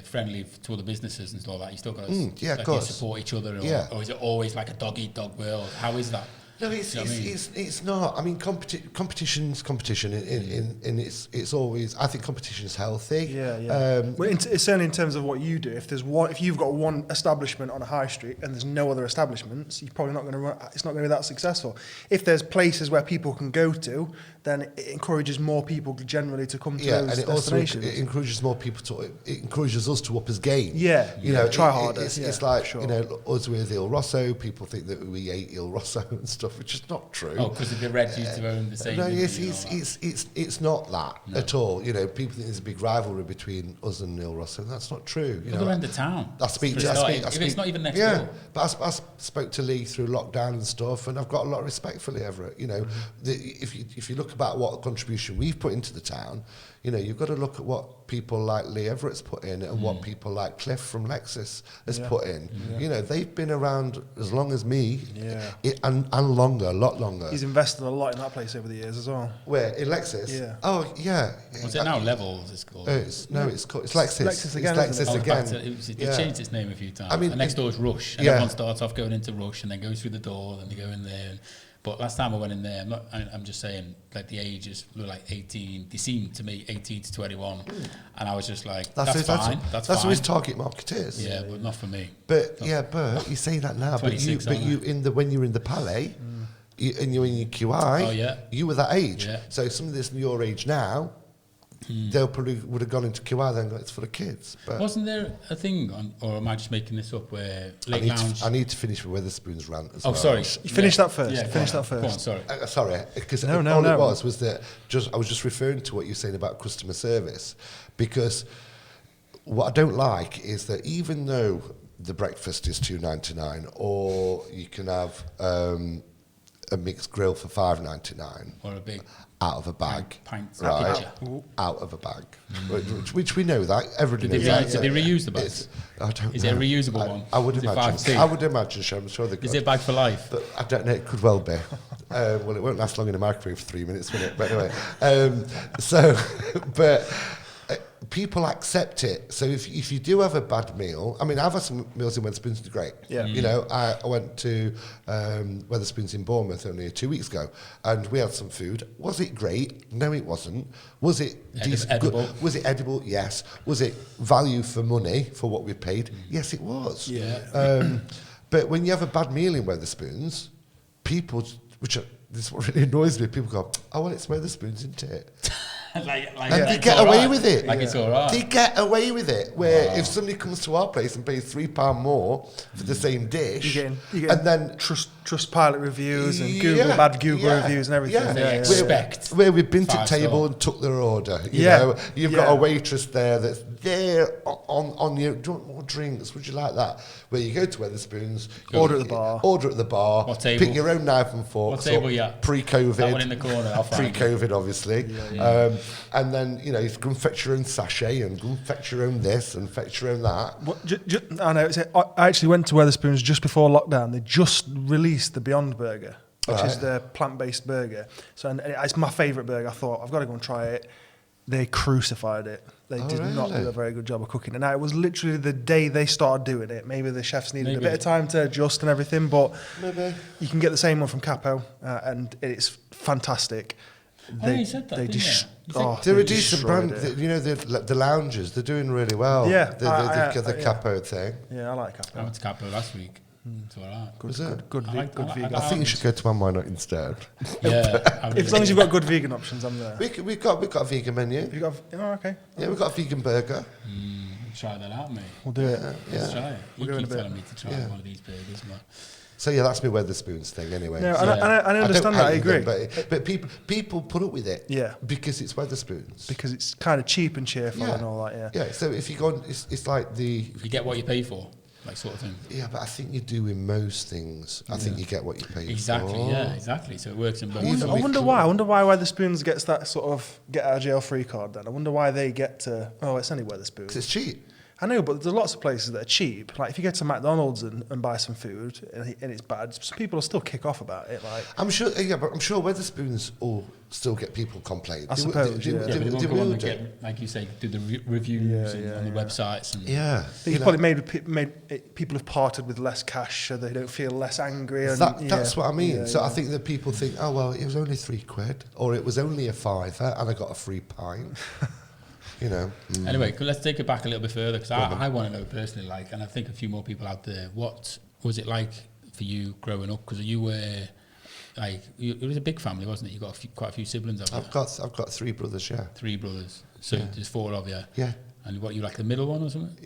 friendly to other businesses and stuff like that. You still got to support each other, or is it always like a dog-eat-dog world? How is that? No, it's not. I mean, competition's competition, and it's always. I think competition is healthy. Yeah. Well, it's certainly in terms of what you do. If you've got one establishment on a high street and there's no other establishments, you're probably not going to run. It's not going to be that successful. If there's places where people can go to, then it encourages more people generally to come to those destinations. It encourages more people to. It encourages us to up his game. Try harder. It's like us with Il Rosso. People think that we ate Il Rosso and stuff, which is not true. Oh, because the Reds used to own the same. No, it's not that at all. People think there's a big rivalry between us and Il Rosso. That's not true. Other end of town. It's not even next door. But I spoke to Lee through lockdown and stuff, and I've got a lot of respect for Lee Everett. If you look about what contribution we've put into the town, you've got to look at what people like Lee Everett's put in and what people like Cliff from Lexus has put in. They've been around as long as me and a lot longer. He's invested a lot in that place over the years as well. Where? In Lexus? Yeah. Oh, yeah. What's it now? Levels, it's called. It's Lexus. Lexus again, It's Lexus isn't it? It changed its name a few times. I mean, and next door is Rush. And everyone starts off going into Rush and then goes through the door and they go in there. But last time I went in there, I'm just saying, like, the ages were like 18. They seemed to me 18 to 21. And I was just like, that's fine. That's what his target market is. Yeah, but not for me. But you say that now, but when you're in the Palais, and you're in your QI, you were that age. Yeah. So some of this your age now, they probably would have gone into QI then, it's for the kids. But wasn't there a thing, or am I just making this up, where Lake Lounge... I need to finish with Wetherspoon's rant as well. Oh, sorry. You finish that first. Yeah, finish that first. Go on, sorry. Sorry, because all it was that I was just referring to what you're saying about customer service, because what I don't like is that even though the breakfast is $2.99, or you can have a mixed grill for $5.99, or a big out of a bag, right? Out of a bag, which we know that everybody knows. Did they reuse the bags? I don't know. Is it a reusable one? I would imagine. I would imagine. So I'm sure they could. Is it a bag for life? But I don't know. It could well be. Well, it won't last long in a microwave for 3 minutes, will it? But anyway, people accept it. So if you do have a bad meal, I mean, I've had some meals in Wetherspoons that are great. Yeah. You know, I went to Wetherspoons in Bournemouth only 2 weeks ago, and we had some food. Was it great? No, it wasn't. Was it edible? Was it edible? Yes. Was it value for money for what we paid? Yes, it was. Yeah. But when you have a bad meal in Wetherspoons, this is what really annoys me. People go, "Oh, well, it's Wetherspoons, isn't it?" And they get away with it. Like it's all right. They get away with it. Where if somebody comes to our place and pays £3 more for the same dish, you're getting and then Trustpilot reviews and bad Google reviews and everything. Expect where we've been to table and took their order. You know, you've got a waitress there that's there on you. Do you want more drinks? Would you like that? Where you go to Wetherspoons, order at the bar. What table? Pick your own knife and fork. What table? Pre-COVID. That one in the corner. I'll find Pre-COVID, obviously. And then, you know, you can fetch your own sachet and go and fetch your own this and fetch your own that. I know. I actually went to Wetherspoons just before lockdown. They just released the Beyond Burger, which is the plant-based burger. So and it's my favourite burger. I thought, I've got to go and try it. They crucified it. They did not do a very good job of cooking it. Now, it was literally the day they started doing it. Maybe the chefs needed a bit of time to adjust and everything, but you can get the same one from Capo, and it's fantastic. You said that, they're a decent brand. You know, the lounges, they're doing really well. Yeah. The Capo thing. Yeah, I like Capo. I went to Capo last week. It's all right. Good vegan. I think you should go to Why Not instead. Yeah. As long as you've got good vegan options, I'm there. We've got a vegan menu. Okay. Yeah, we've got a vegan burger. Try that out, mate. We'll do it. Let's try it. You keep telling me to try one of these burgers, but... So yeah, that's my Wetherspoons thing anyway. No, I understand that. I agree. But people put up with it. Yeah. Because it's Wetherspoons. Because it's kind of cheap and cheerful and all that. Yeah. Yeah. So if you go on, it's like you get what you pay for, like sort of thing. Yeah, but I think you do in most things. I think you get what you pay for. Exactly. Yeah. Exactly. So it works in both. I wonder why. I wonder why Wetherspoons gets that sort of get out of jail free card. Then I wonder why they get to. Oh, it's only Wetherspoons. Because it's cheap. I know, but there's lots of places that are cheap. Like if you go to McDonald's and buy some food and it's bad, some people will still kick off about it. Like I'm sure, but I'm sure Wetherspoons will still get people complain. I suppose, they will get, like you say, do the reviews on the websites. And It's probably made people have parted with less cash, so they don't feel less angry. And, that's what I mean. So I think that people think, oh well, it was only £3, or it was only a £5, and I got a free pint. You know. Anyway, let's take it back a little bit further, because I want to know personally, like, and I think a few more people out there, what was it like for you growing up? Because you were, like, it was a big family, wasn't it? You got quite a few siblings. I've got 3 brothers. Yeah. 3 brothers. So there's 4 of you. Yeah. And what, you like the middle one or something?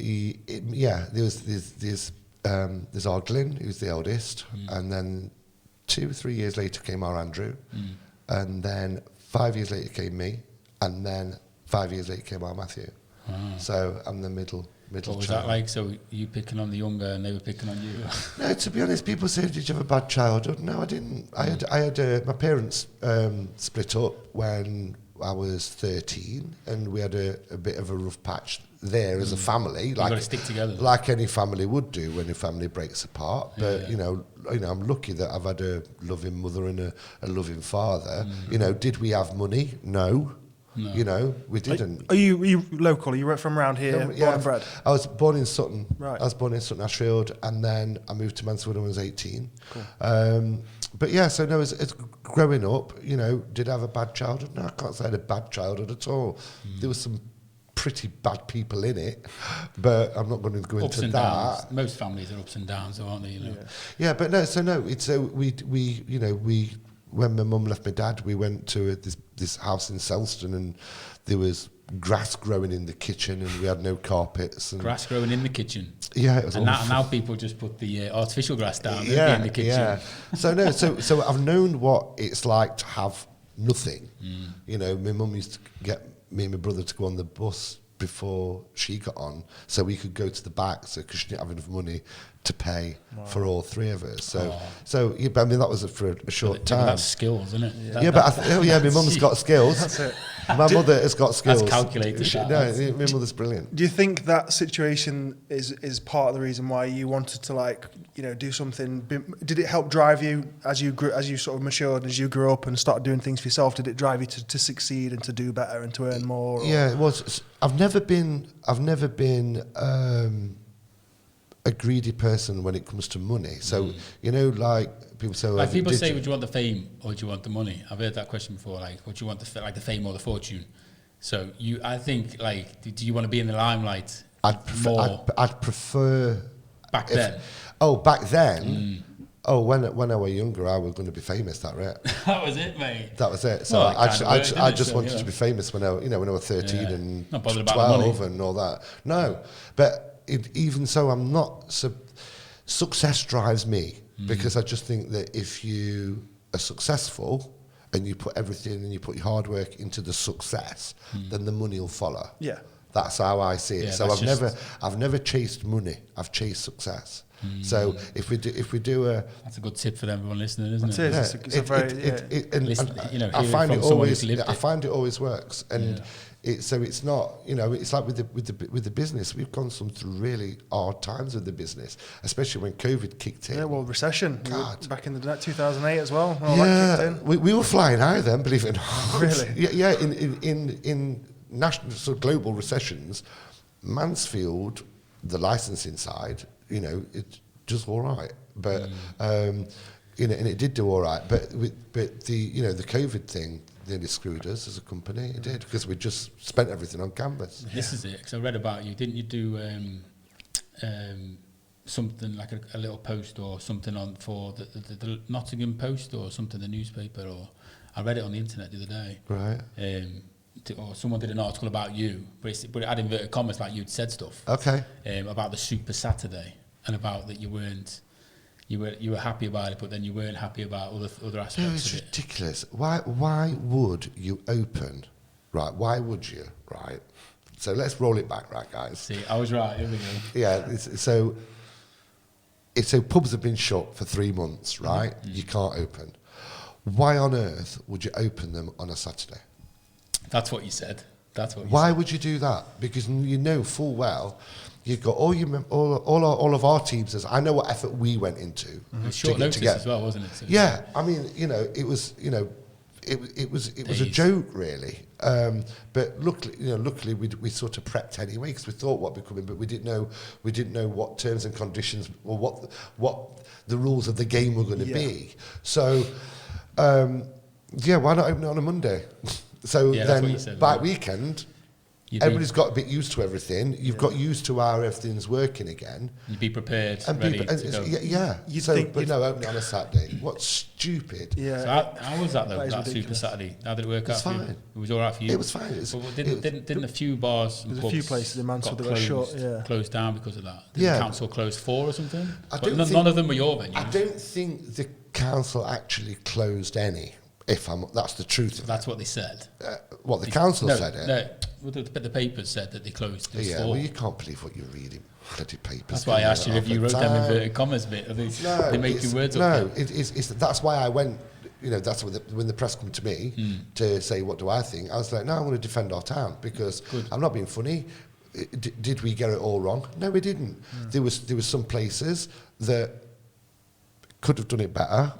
There's our Glyn, who's the eldest, and then 2 or 3 years later came our Andrew, and then 5 years later came me, and then 5 years later came our Matthew. Wow. So I'm the middle What was child. that like? So you picking on the younger and they were picking on you? No, to be honest, people say, did you have a bad childhood? No, I didn't. I had my parents split up when I was 13, and we had a bit of a rough patch there as a family. You've like got to stick together. Like any family would do when a family breaks apart. But, you know, I'm lucky that I've had a loving mother and a loving father. You know, did we have money? No. You know, we didn't. Are you local? Are you from around here, born and bred? I was born in Sutton. Right. I was born in Sutton Ashfield, and then I moved to Mansfield when I was 18. Cool. But yeah, so no, it's growing up, you know, did I have a bad childhood? No, I can't say I had a bad childhood at all. There was some pretty bad people in it, but I'm not going to go ups into and that. Downs. Most families are ups and downs, aren't they? You know? Yeah, but no, it's we you know, when my mum left my dad, we went to this house in Selston, and there was grass growing in the kitchen, and we had no carpets. And grass growing in the kitchen. Yeah, it was. And now people just put the artificial grass down in the kitchen. Yeah. So I've known what it's like to have nothing. You know, my mum used to get me and my brother to go on the bus before she got on, so we could go to the back, because she didn't have enough money to pay for all three of us. So yeah, but I mean, that was for a short time. That's skills, isn't it? Yeah, but my mum's got skills. That's it. My mother has got skills. That's calculated. My mother's brilliant. Do you think that situation is part of the reason why you wanted to, like, you know, do something? Did it help drive you as you sort of matured, as you grew up and started doing things for yourself? Did it drive you to succeed and to do better and to earn more? Or? Yeah, it was. I've never been a greedy person when it comes to money. So you know, like people say, like people say, would you want the fame or do you want the money? I've heard that question before. Like, would you want the fame or the fortune? So I think, like, do you want to be in the limelight? I'd prefer back then. Oh, back then. Oh, when I was younger, I was going to be famous. That right? That was it, mate. That was it. So well, I just wanted to be famous when I was 13 and 12 and all that. No, but even so, I'm not. Success drives me because I just think that if you are successful and you put everything and you put your hard work into the success, then the money will follow. Yeah, that's how I see it. Yeah, so I've never chased money. I've chased success. So if we do a, that's a good tip for everyone listening, isn't it? It's a very. I find it always works, and it's not, you know, it's like with the business. We've gone through really hard times with the business, especially when COVID kicked in. Yeah, well, recession back in the 2008 as well. When all that kicked in. We were flying high then, believe it or not. Really? Yeah. In national sort of global recessions, Mansfield, the licensing side, you know, it's just all right, but you know, and it did do all right. But the, you know, the COVID thing nearly screwed us as a company. It did, because we just spent everything on canvas. This is it. Because I read about you. Didn't you do something like a little post or something on for the Nottingham Post or something, the newspaper? Or I read it on the internet the other day. Right. Or someone did an article about you, but it had inverted commas, like you'd said stuff. Okay. About the Super Saturday, and about that you were happy about it, but then you weren't happy about other aspects of it. It's ridiculous. Why would you open? Right. Why would you? Right. So let's roll it back, right, guys. See, I was right. Here we go. Yeah. So pubs have been shut for 3 months, right? You can't open. Why on earth would you open them on a Saturday? That's what you said. Why would you do that? Because you know full well you've got all of our teams. I know what effort we went into. Short notice as well, wasn't it? So yeah, I mean, you know, it was, you know, it was a joke really. But luckily we sort of prepped anyway, because we thought what would be coming, but we didn't know what terms and conditions or what the rules of the game were going to be. So why not open it on a Monday? So then by weekend, everybody's got a bit used to everything. You've got used to how everything's working again. You'd be prepared and ready to go. Yeah. But no, open it on a Saturday. What's stupid? Yeah. So how was that though? That Super Saturday. How did it work out for you? It was all right for you. It was fine. Didn't a few bars? There's a few places in Mansfield that were shut. Yeah. Closed down because of that. Did the council close 4 or something? None of them were your venues. I don't think the council actually closed any. That's the truth. That's what they said. What the council said? No, the papers said that they closed. Yeah, well, you can't believe what you're reading. Bloody papers. That's why I asked you if you wrote them inverted commas bit. They make your words up. No, that's why I went. You know, that's when the press come to me to say what do I think. I was like, no, I want to defend our town because I'm not being funny. did we get it all wrong? No, we didn't. There was some places that could have done it better.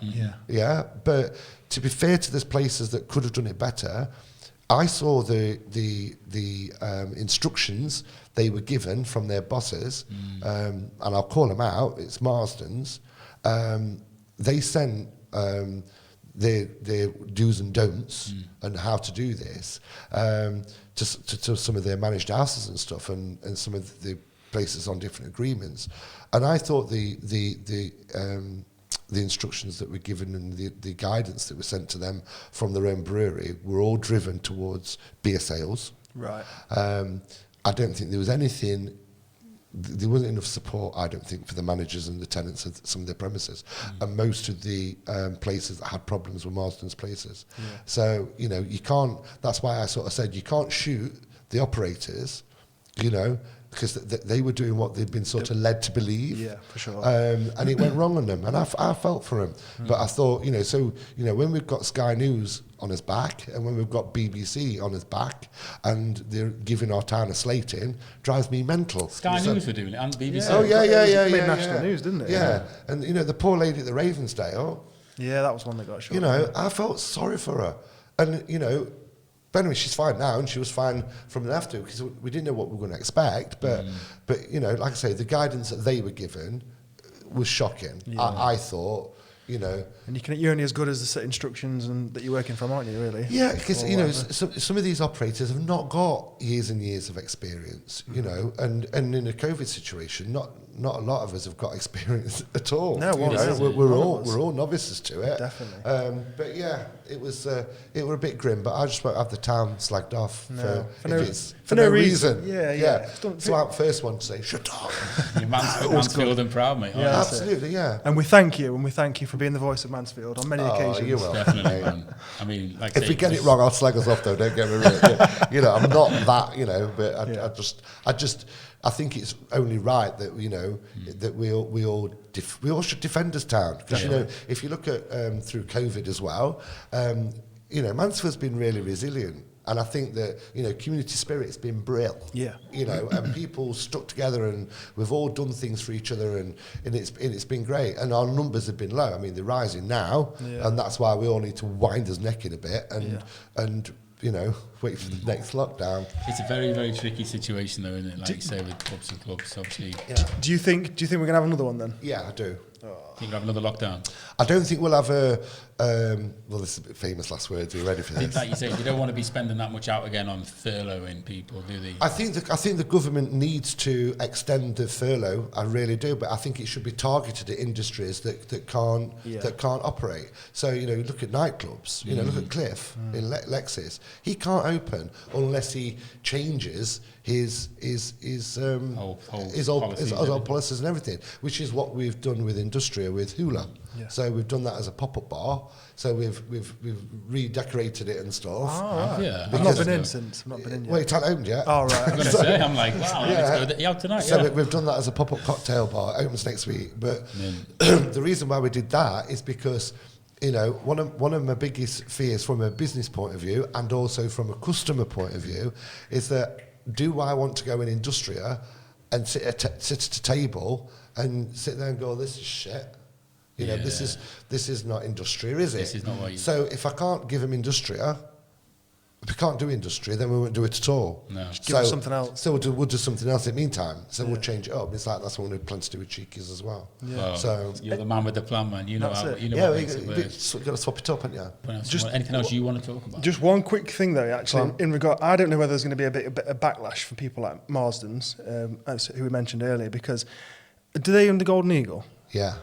Yeah. But to be fair to those places that could have done it better, I saw the instructions they were given from their bosses, and I'll call them out. It's Marsden's. They sent their do's and don'ts and how to do this to some of their managed houses and stuff, and some of the places on different agreements. And I thought the instructions that were given and the guidance that was sent to them from their own brewery were all driven towards beer sales. Right. I don't think there was anything. There wasn't enough support, I don't think, for the managers and the tenants of some of their premises. And most of the places that had problems were Marsden's places. So, you know, you can't, that's why I sort of said you can't shoot the operators, you know, because they were doing what they'd been sort of led to believe. Yeah, for sure. And it went wrong on them. And I felt for them. But I thought, you know, so, you know, when we've got Sky News on his back and when we've got BBC on his back and they're giving our town a slating, drives me mental. Sky News were doing it and BBC. Oh, yeah. It made national news, didn't it? Yeah. And, you know, the poor lady at the Ravensdale. Yeah, that was one that got shot. You know, I felt sorry for her. And, you know, but anyway, she's fine now, and she was fine from then after, because we didn't know what we were going to expect. But you know, like I say, the guidance that they were given was shocking. Yeah. I thought, you know, and you're only as good as the set instructions and that you're working from, aren't you? Really? Yeah, because you know, some of these operators have not got years and years of experience. You know, and in a COVID situation, not a lot of us have got experience at all. No, we're all novices to it. Definitely. But yeah, it was a bit grim. But I just won't have the town slagged off for no reason. Yeah. So I'm first one to say shut up. You're Mansfield and proud, mate. Yeah, absolutely, yeah. And we thank you for being the voice of Mansfield on many occasions. You will. Definitely. I mean, like if we get it wrong, I'll slag us off though. Don't get me wrong. You know, I'm not that. You know, but I think it's only right that, you know, that we all should defend this town, because you know, if you look at through COVID as well, you know, Mansfield's been really resilient, and I think that, you know, community spirit's been brilliant. Yeah, you know, and people stuck together, and we've all done things for each other, and it's been great. And our numbers have been low. I mean, they're rising now, and that's why we all need to wind his neck in a bit and you know, wait for the next lockdown. It's a very, very tricky situation, though, isn't it? Like you say, with pubs and clubs, obviously. Yeah. Do you think we're gonna have another one then? Yeah, I do. Think we'll have another lockdown? I don't think we'll have a. Well, this is a bit famous last words. Are you ready for this? Like you say, you don't want to be spending that much out again on furloughing people, do they? I think the government needs to extend the furlough. I really do, but I think it should be targeted at industries that can't operate. So, you know, look at nightclubs. You know, look at Cliff in Lexis. He can't open unless he changes his old policies and everything, which is what we've done with Industria with Hula. Yeah. So we've done that as a pop-up bar. So we've redecorated it and stuff. Oh, right. Yeah. I've not been in since. I've not been in yet. Well, it hasn't opened yet. Oh, right. I'm going to say, I'm like, wow, let's go out tonight. So we've done that as a pop-up cocktail bar. It opens next week. But the reason why we did that is because, you know, one of my biggest fears from a business point of view and also from a customer point of view is that, do I want to go in Industria and sit at a table and sit there and go, this is shit? You know, this is not Industria, is it? This is not what you... So if I can't give them Industria, if we can't do Industria, then we won't do it at all. No. Just give us something else. So we'll do something else in the meantime. So we'll change it up. It's like that's what we plan to do with Cheekies as well. Yeah. Well, so you're the man with the plan, man. You know how. You know what makes it work. You've got to swap it up, haven't you? Anything else you want to talk about? Just one quick thing though, actually, in regard, I don't know whether there's going to be a bit of backlash for people like Marsden's, who we mentioned earlier, because do they own the Golden Eagle? Yeah.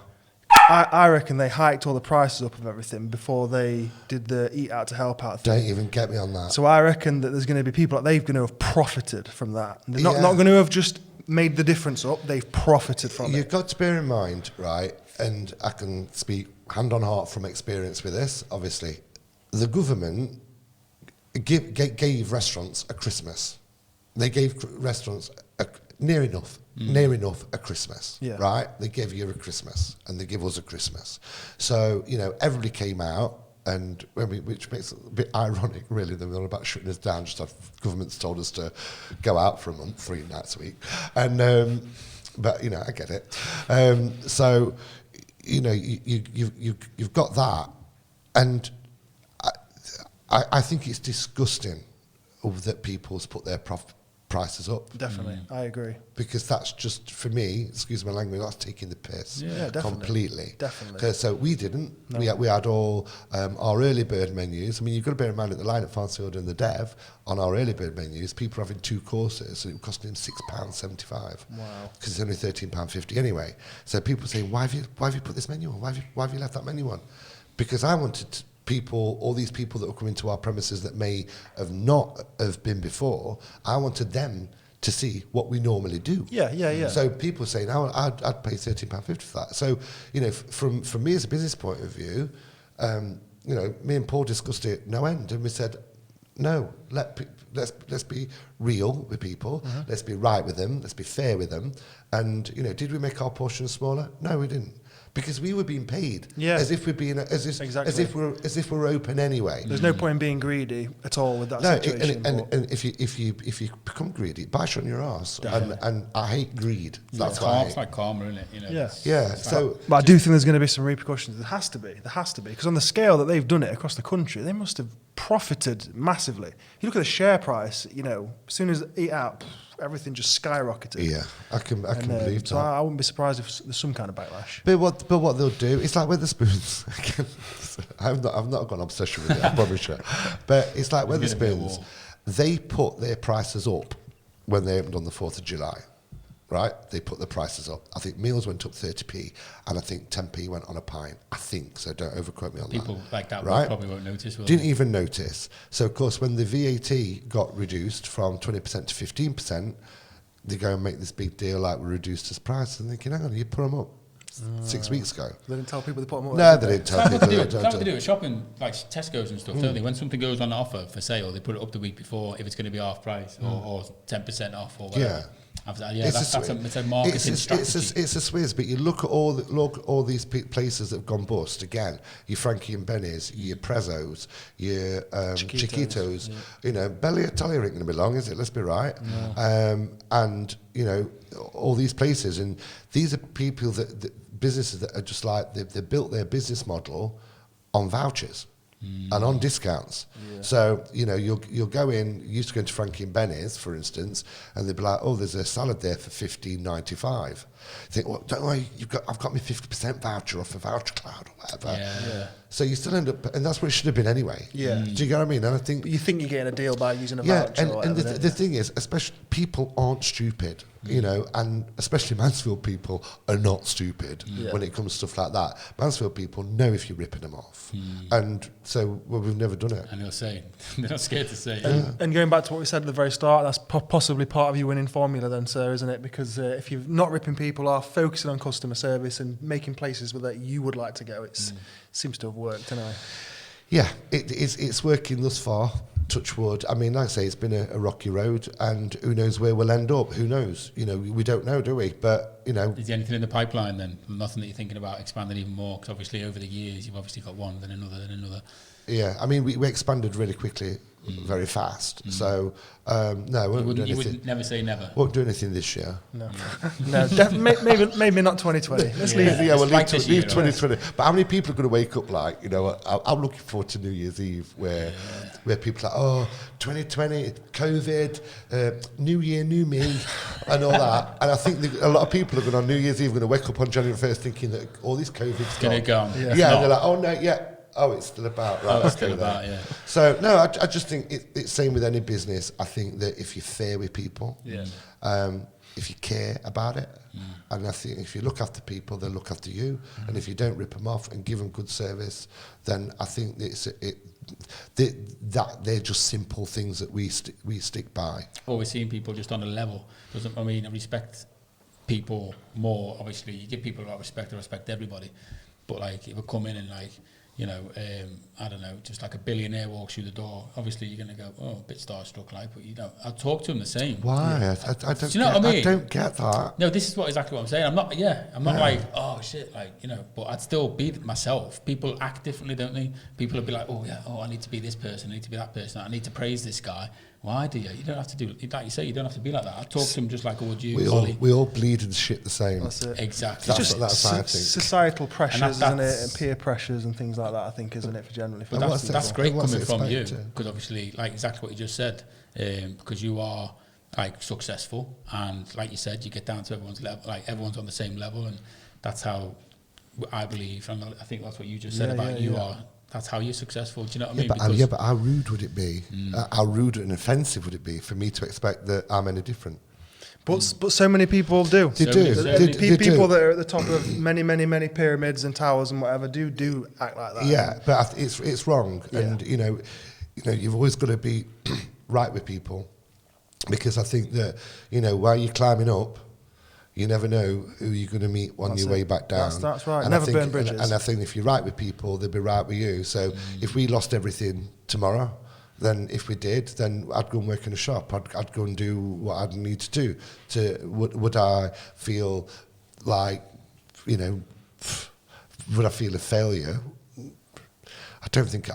I reckon they hiked all the prices up of everything before they did the Eat Out to Help Out thing. Don't even get me on that. So I reckon that there's going to be people they're going to have profited from that. They're not going to have just made the difference up. They've profited from it. You've got to bear in mind, right, and I can speak hand on heart from experience with this, obviously. The government gave restaurants a Christmas. They gave restaurants near enough a Christmas, right? They gave you a Christmas and they give us a Christmas. So, you know, everybody came out and which makes it a bit ironic, really. They're all about shutting us down. Just after government's told us to go out for a month, 3 nights a week, and but you know, I get it. So you know, you've got that, and I think it's disgusting that people's put their prices up. Definitely, I agree. Because that's just, for me, excuse my language, that's taking the piss completely. Definitely. So we didn't. No. We had all our early bird menus. I mean, you've got to bear in mind at the line at Mansfield and the Dev, on our early bird menus, people are having 2 courses, and it was costing them £6.75. Wow. Because it's only £13.50 anyway. So people say, why have you put this menu on? Why have you left that menu on? Because I wanted people, all these people that were coming to our premises that may have not have been before, I wanted them to see what we normally do. Yeah. So people say, now I'd pay £13.50 for that. So, you know, from me as a business point of view, you know, me and Paul discussed it no end, and we said, no, let's be real with people, let's be right with them, let's be fair with them. And, you know, did we make our portions smaller? No, we didn't. Because we were being paid as if we're being as if we're open anyway. There's no point in being greedy at all with that situation. And if you become greedy, it bites you on your arse. And I hate greed. That's why it's like karma, isn't it? You know, yeah. So, but I do think there's going to be some repercussions. There has to be, because on the scale that they've done it across the country, they must have profited massively. You look at the share price. You know, as soon as Eat Out, everything just skyrocketed. Yeah, I can believe so that. I wouldn't be surprised if there's some kind of backlash. But what they'll do, it's like Wetherspoons. I've not got an obsession with it, I promise you. But it's like Wetherspoons. They put their prices up when they opened on the 4th of July, right? They put the prices up. I think meals went up 30p, and I think 10p went on a pint. I think, so don't overquote me on that. People like that right? probably won't notice. Didn't even notice. So, of course, when the VAT got reduced from 20% to 15%, they go and make this big deal like we reduced this price, and thinking, hang on, you put them up 6 weeks ago. They didn't tell people they put them up. No, they didn't tell people. That's what they do at shopping, like Tesco's and stuff, don't they? When something goes on offer for sale, they put it up the week before if it's going to be half price or 10% off or whatever. Yeah. It's a marketing strategy. It's a swizz, but you look at all these places that have gone bust again. Your Frankie and Benny's, your Prezzo's, your Chiquitos. You know, Belly Italia ain't going to be long, is it? Let's be right. No. And you know, all these places, and these are people businesses that are just like they built their business model on vouchers. And on discounts. Yeah. So, you know, you'll go in, you used to go into Frankie and Benny's, for instance, and they'd be like, oh, there's a salad there for $15.95. You think, well, don't worry, I've got my 50% voucher off a voucher cloud or whatever. Yeah. So you still end up, and that's what it should have been anyway. Yeah. Do you get what I mean? And I think... But you think you're getting a deal by using a voucher or whatever, and the thing is, especially people aren't stupid, you know, and especially Mansfield people are not stupid when it comes to stuff like that. Mansfield people know if you're ripping them off. And so, well, we've never done it. And they'll say, they're not scared to say. And going back to what we said at the very start, that's possibly part of your winning formula then, sir, isn't it? Because if you're not ripping people off, focusing on customer service and making places where that you would like to go, it seems to have worked, anyway. Yeah, it's working thus far, touch wood. I mean, like I say, it's been a rocky road, and who knows where we'll end up? Who knows? You know, we don't know, do we? But, you know... Is there anything in the pipeline then? Nothing that you're thinking about expanding even more? Because obviously over the years, you've obviously got one, then another, then another. Yeah, I mean, we expanded really quickly, very fast. So, no, we won't do anything. You would never say never? Won't do anything this year. No, maybe not 2020. Let's leave it. Yeah, we'll leave 2020. But how many people are going to wake up like, you know, I'm looking forward to New Year's Eve where people are like, oh, 2020, COVID, New Year, new me, and all that. And I think a lot of people are going on New Year's Eve going to wake up on January 1st thinking that all this COVID's going to go. Yeah, and they're like, oh, no, yeah. Oh, it's still about, right? It's still about, yeah. So, no, I just think it's same with any business. I think that if you're fair with people, if you care about it, and I think if you look after people, they'll look after you. And if you don't rip them off and give them good service, then I think they're just simple things that we stick by. Or we're seeing people just on a level. I mean, I respect people more. Obviously, you give people a lot of respect. I respect everybody. But like, if we come in and like, you know, I don't know, just like a billionaire walks through the door, obviously you're going to go, oh, a bit starstruck, like, but you know, I'll talk to him the same. Why? Yeah. I don't. Do you know what I mean? I don't get that. No, this is exactly what I'm saying. I'm not like, oh shit, like, you know, but I'd still be myself. People act differently, don't they? People will be like, oh yeah, I need to be this person, I need to be that person, I need to praise this guy. Why do you? You don't have to do, like you say, you don't have to be like that. I talk to him just like I would you. We all bleed and shit the same. That's it. Exactly. It's just societal pressures, isn't it? And peer pressures and things like that, I think, isn't it, for generally? But that's great coming from you, because obviously, like exactly what you just said, because you are like successful, and like you said, you get down to everyone's level, like everyone's on the same level, and that's how I believe, and I think that's what you just said about you are. That's how you're successful. Do you know what I mean? But how rude would it be? How rude and offensive would it be for me to expect that I'm any different? But so many people do. They do. People that are at the top of many pyramids and towers and whatever do act like that. Yeah, but it's wrong. Yeah. And you know, you've always got to be right with people, because I think that, you know, while you're climbing up, you never know who you're going to meet on your way back down. That's right. And Never burn bridges. And I think if you're right with people, they'll be right with you. So if we lost everything tomorrow, then if we did, then I'd go and work in a shop. I'd go and do what I'd need to do. Would I feel like, you know, would I feel a failure? I don't think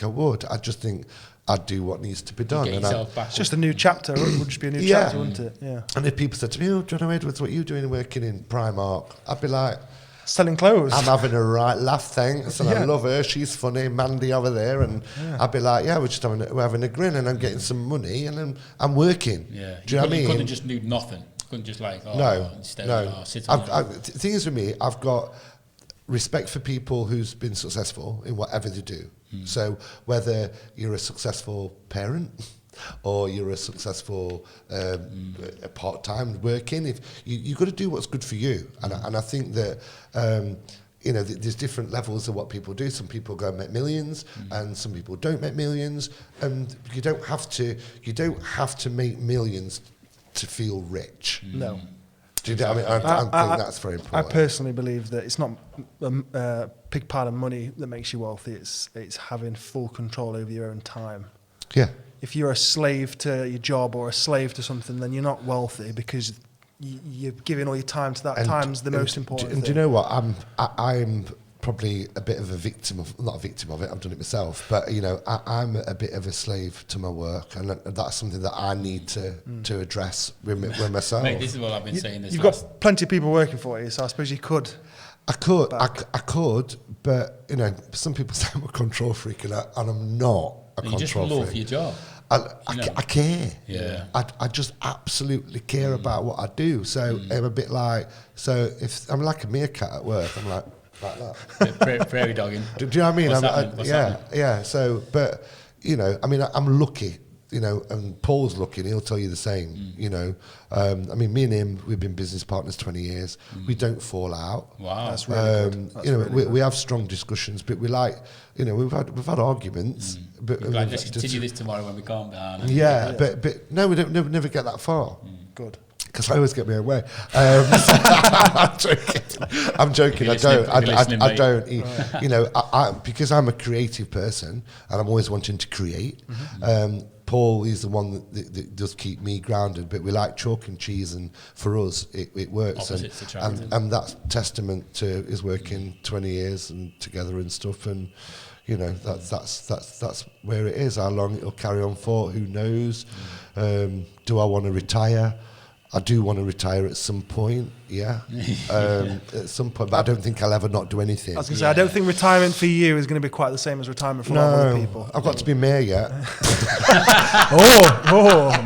I would. I just think I'd do what needs to be done. It's just a new chapter. It would just be a new chapter, wouldn't it? Yeah. And if people said to me, oh, Jono Edwards, what are you doing working in Primark? I'd be like, selling clothes. I'm having a right laugh, thanks. And I love her. She's funny. Mandy over there. And I'd be like, we're just having a grin, and I'm getting some money, and then I'm working. Yeah. Do you know what I mean? You couldn't just do nothing. You couldn't just like, sit on the thing is with me, I've got respect for people who's been successful in whatever they do. So whether you're a successful parent or you're a successful part-time working, if you've got to do what's good for you. And I think that you know, there's different levels of what people do. Some people go and make millions, and some people don't make millions. And you don't have to make millions to feel rich. No. Do you know what I mean? I think that's very important. I personally believe that it's not a big part of money that makes you wealthy. It's having full control over your own time. Yeah. If you're a slave to your job or a slave to something, then you're not wealthy, because you're giving all your time to that. And time's the most important thing. Do you know what? I'm probably a bit of a victim of, not a victim of it, I've done it myself, but you know, I'm a bit of a slave to my work, and that's something that I need to address with myself. Mate, this is what I've been saying. You've got plenty of people working for you, so I suppose you could. I could, but you know, some people say I'm a control freak, and I'm not a control freak. You just love your job. I care. Yeah. I just absolutely care about what I do. So I'm a bit like, so if I'm like a meerkat at work, I'm like that. Prairie dogging. Do you know what I mean? What's happening? Yeah. So, but you know, I mean, I'm lucky. You know, and Paul's lucky, and he'll tell you the same. You know, I mean, me and him, we've been business partners 20 years. We don't fall out. Wow, that's really good. That's, you know, we have strong discussions, but we like, you know, we've had arguments. But like, let's continue this tomorrow when we calm down. Yeah, but no, we don't never get that far. Good. Because I always get my own way. I'm joking. I don't. You know, because I'm a creative person and I'm always wanting to create. Paul is the one that does keep me grounded. But we like chalk and cheese, and for us, it works. And that's testament to his working 20 years and together and stuff. And you know, that's where it is. How long it'll carry on for, who knows? Do I want to retire? I do want to retire at some point, at some point, but I don't think I'll ever not do anything. I was going to say, I don't think retirement for you is going to be quite the same as retirement for a lot of other people. I've got to be mayor yet.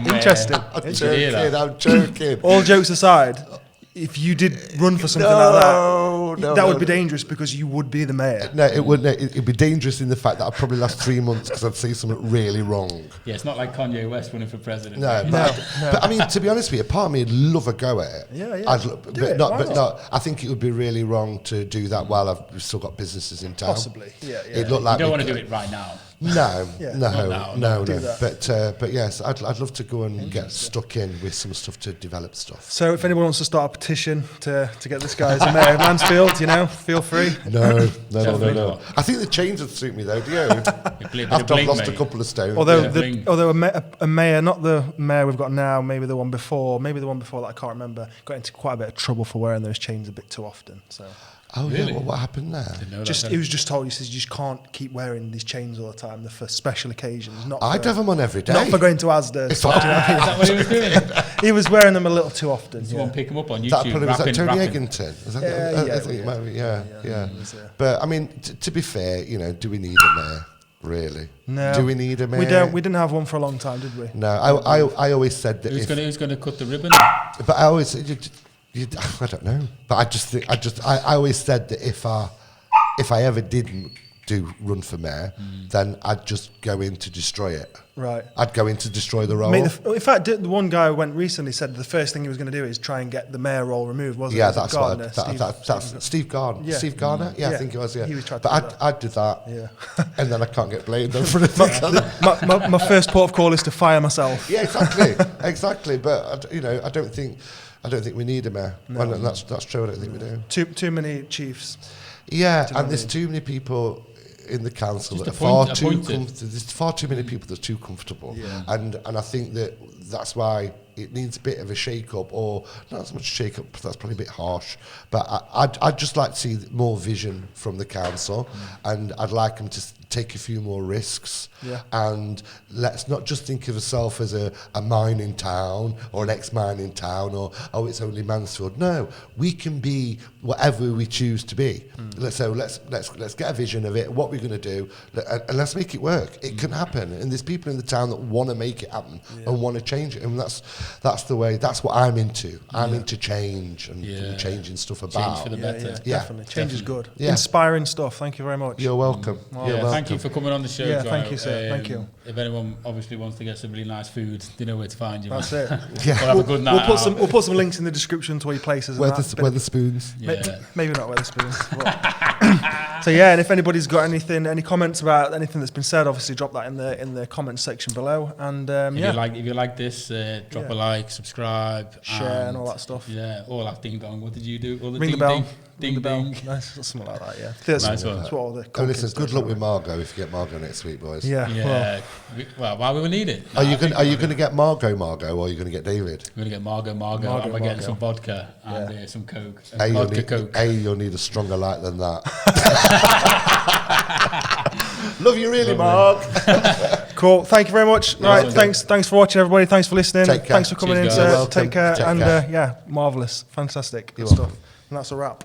Interesting. I'm joking. All jokes aside, if you did run for something like that, that would be dangerous, because you would be the mayor. No, it wouldn't. It'd be dangerous in the fact that I'd probably last 3 months because I'd say something really wrong. Yeah, it's not like Kanye West running for president. No. But I mean, to be honest with you, part of me would love a go at it. Yeah. But not. I think it would be really wrong to do that while I've still got businesses in town. Possibly. Yeah. It looked like you don't want to do it right now. No, Yeah. no. Do that. But yes, I'd love to go and get stuck in with some stuff to develop stuff. So if anyone wants to start a petition to get this guy as a mayor of Mansfield, feel free. No. Not. I think the chains would suit me though, do you? After After I've lost a couple of stones. Although a mayor, not the mayor we've got now, maybe the one before that I can't remember, got into quite a bit of trouble for wearing those chains a bit too often. So. Oh Really? yeah, well, what happened there? He was just told, he says you just can't keep wearing these chains all the time. They're for special occasions. I'd have them on every day. Not for going to Asda. Is that what he was doing? He was wearing them a little too often. Someone pick him up on Was YouTube. that Tony rapping. Eggington? Yeah. But I mean, to be fair, do we need a mayor? Really? No. Do we need a mayor? We didn't have one for a long time, did we? No. I always said that. Who's going to cut the ribbon? But I always. I don't know, but I always said that if I ever didn't run for mayor, then I'd just go in to destroy it. Right. I'd go in to destroy the role. In fact, the one guy who went recently said the first thing he was going to do is try and get the mayor role removed, wasn't it? Yeah, that's that's Steve Gardner. Yeah. Steve Gardner? Yeah, I think it was, yeah. He was but I'd do that. Yeah. And then I can't get blamed for it. my first port of call is to fire myself. Yeah, exactly. But, I don't think we need a mayor. No. Well, that's true, I don't think we do. Too many chiefs. Yeah, and there's too many people in the council Just that are far too appointed. there's far too many people that are too comfortable. Yeah. And I think that's why it needs a bit of a shake-up, or not so much shake-up, that's probably a bit harsh, but I'd just like to see more vision from the council, and I'd like them to take a few more risks, and let's not just think of ourselves as a mining town or an ex-mining town, or it's only Mansfield. No, we can be whatever we choose to be. So let's get a vision of it, what we're going to do, and let's make it work. It can happen, and there's people in the town that want to make it happen and want to change it, and that's the way. That's what I'm into. I'm into change and changing stuff about. Change for the better. Yeah, definitely. Change is good. Yeah. Inspiring stuff. Thank you very much. You're welcome. You're welcome. Thank you for coming on the show. Yeah, Jono. thank you, sir. Thank you. If anyone obviously wants to get some really nice food, they know where to find you. That's man. it. Yeah. We'll have a good night. We'll put some links in the description to where your places. Where the spoons. Yeah. Maybe not Wetherspoons. So and if anybody's got any comments about anything that's been said, obviously drop that in the comments section below. And if you like this, drop a like, subscribe, share, and all that stuff. Yeah, all that ding dong. What did you do? All the Ring ding the bell. Ding ding. Nice, something like that. Yeah. Nice one. That's what all the. Oh, listen, good luck with Margot if you get Margot next week, boys. Yeah. Well, why we need it? Are you going to get Margot, or are you going to get David? We're going to get Margot, and we're getting some vodka and some Coke. Coke. You'll need a stronger light than that. Love you really, Mark. Cool. Thank you very much. Right. Thanks for watching, everybody. Thanks for listening. Take care. Thanks for coming Cheers, in. guys. Take care. Take care. Marvelous. Fantastic. Good You're stuff. welcome. And that's a wrap.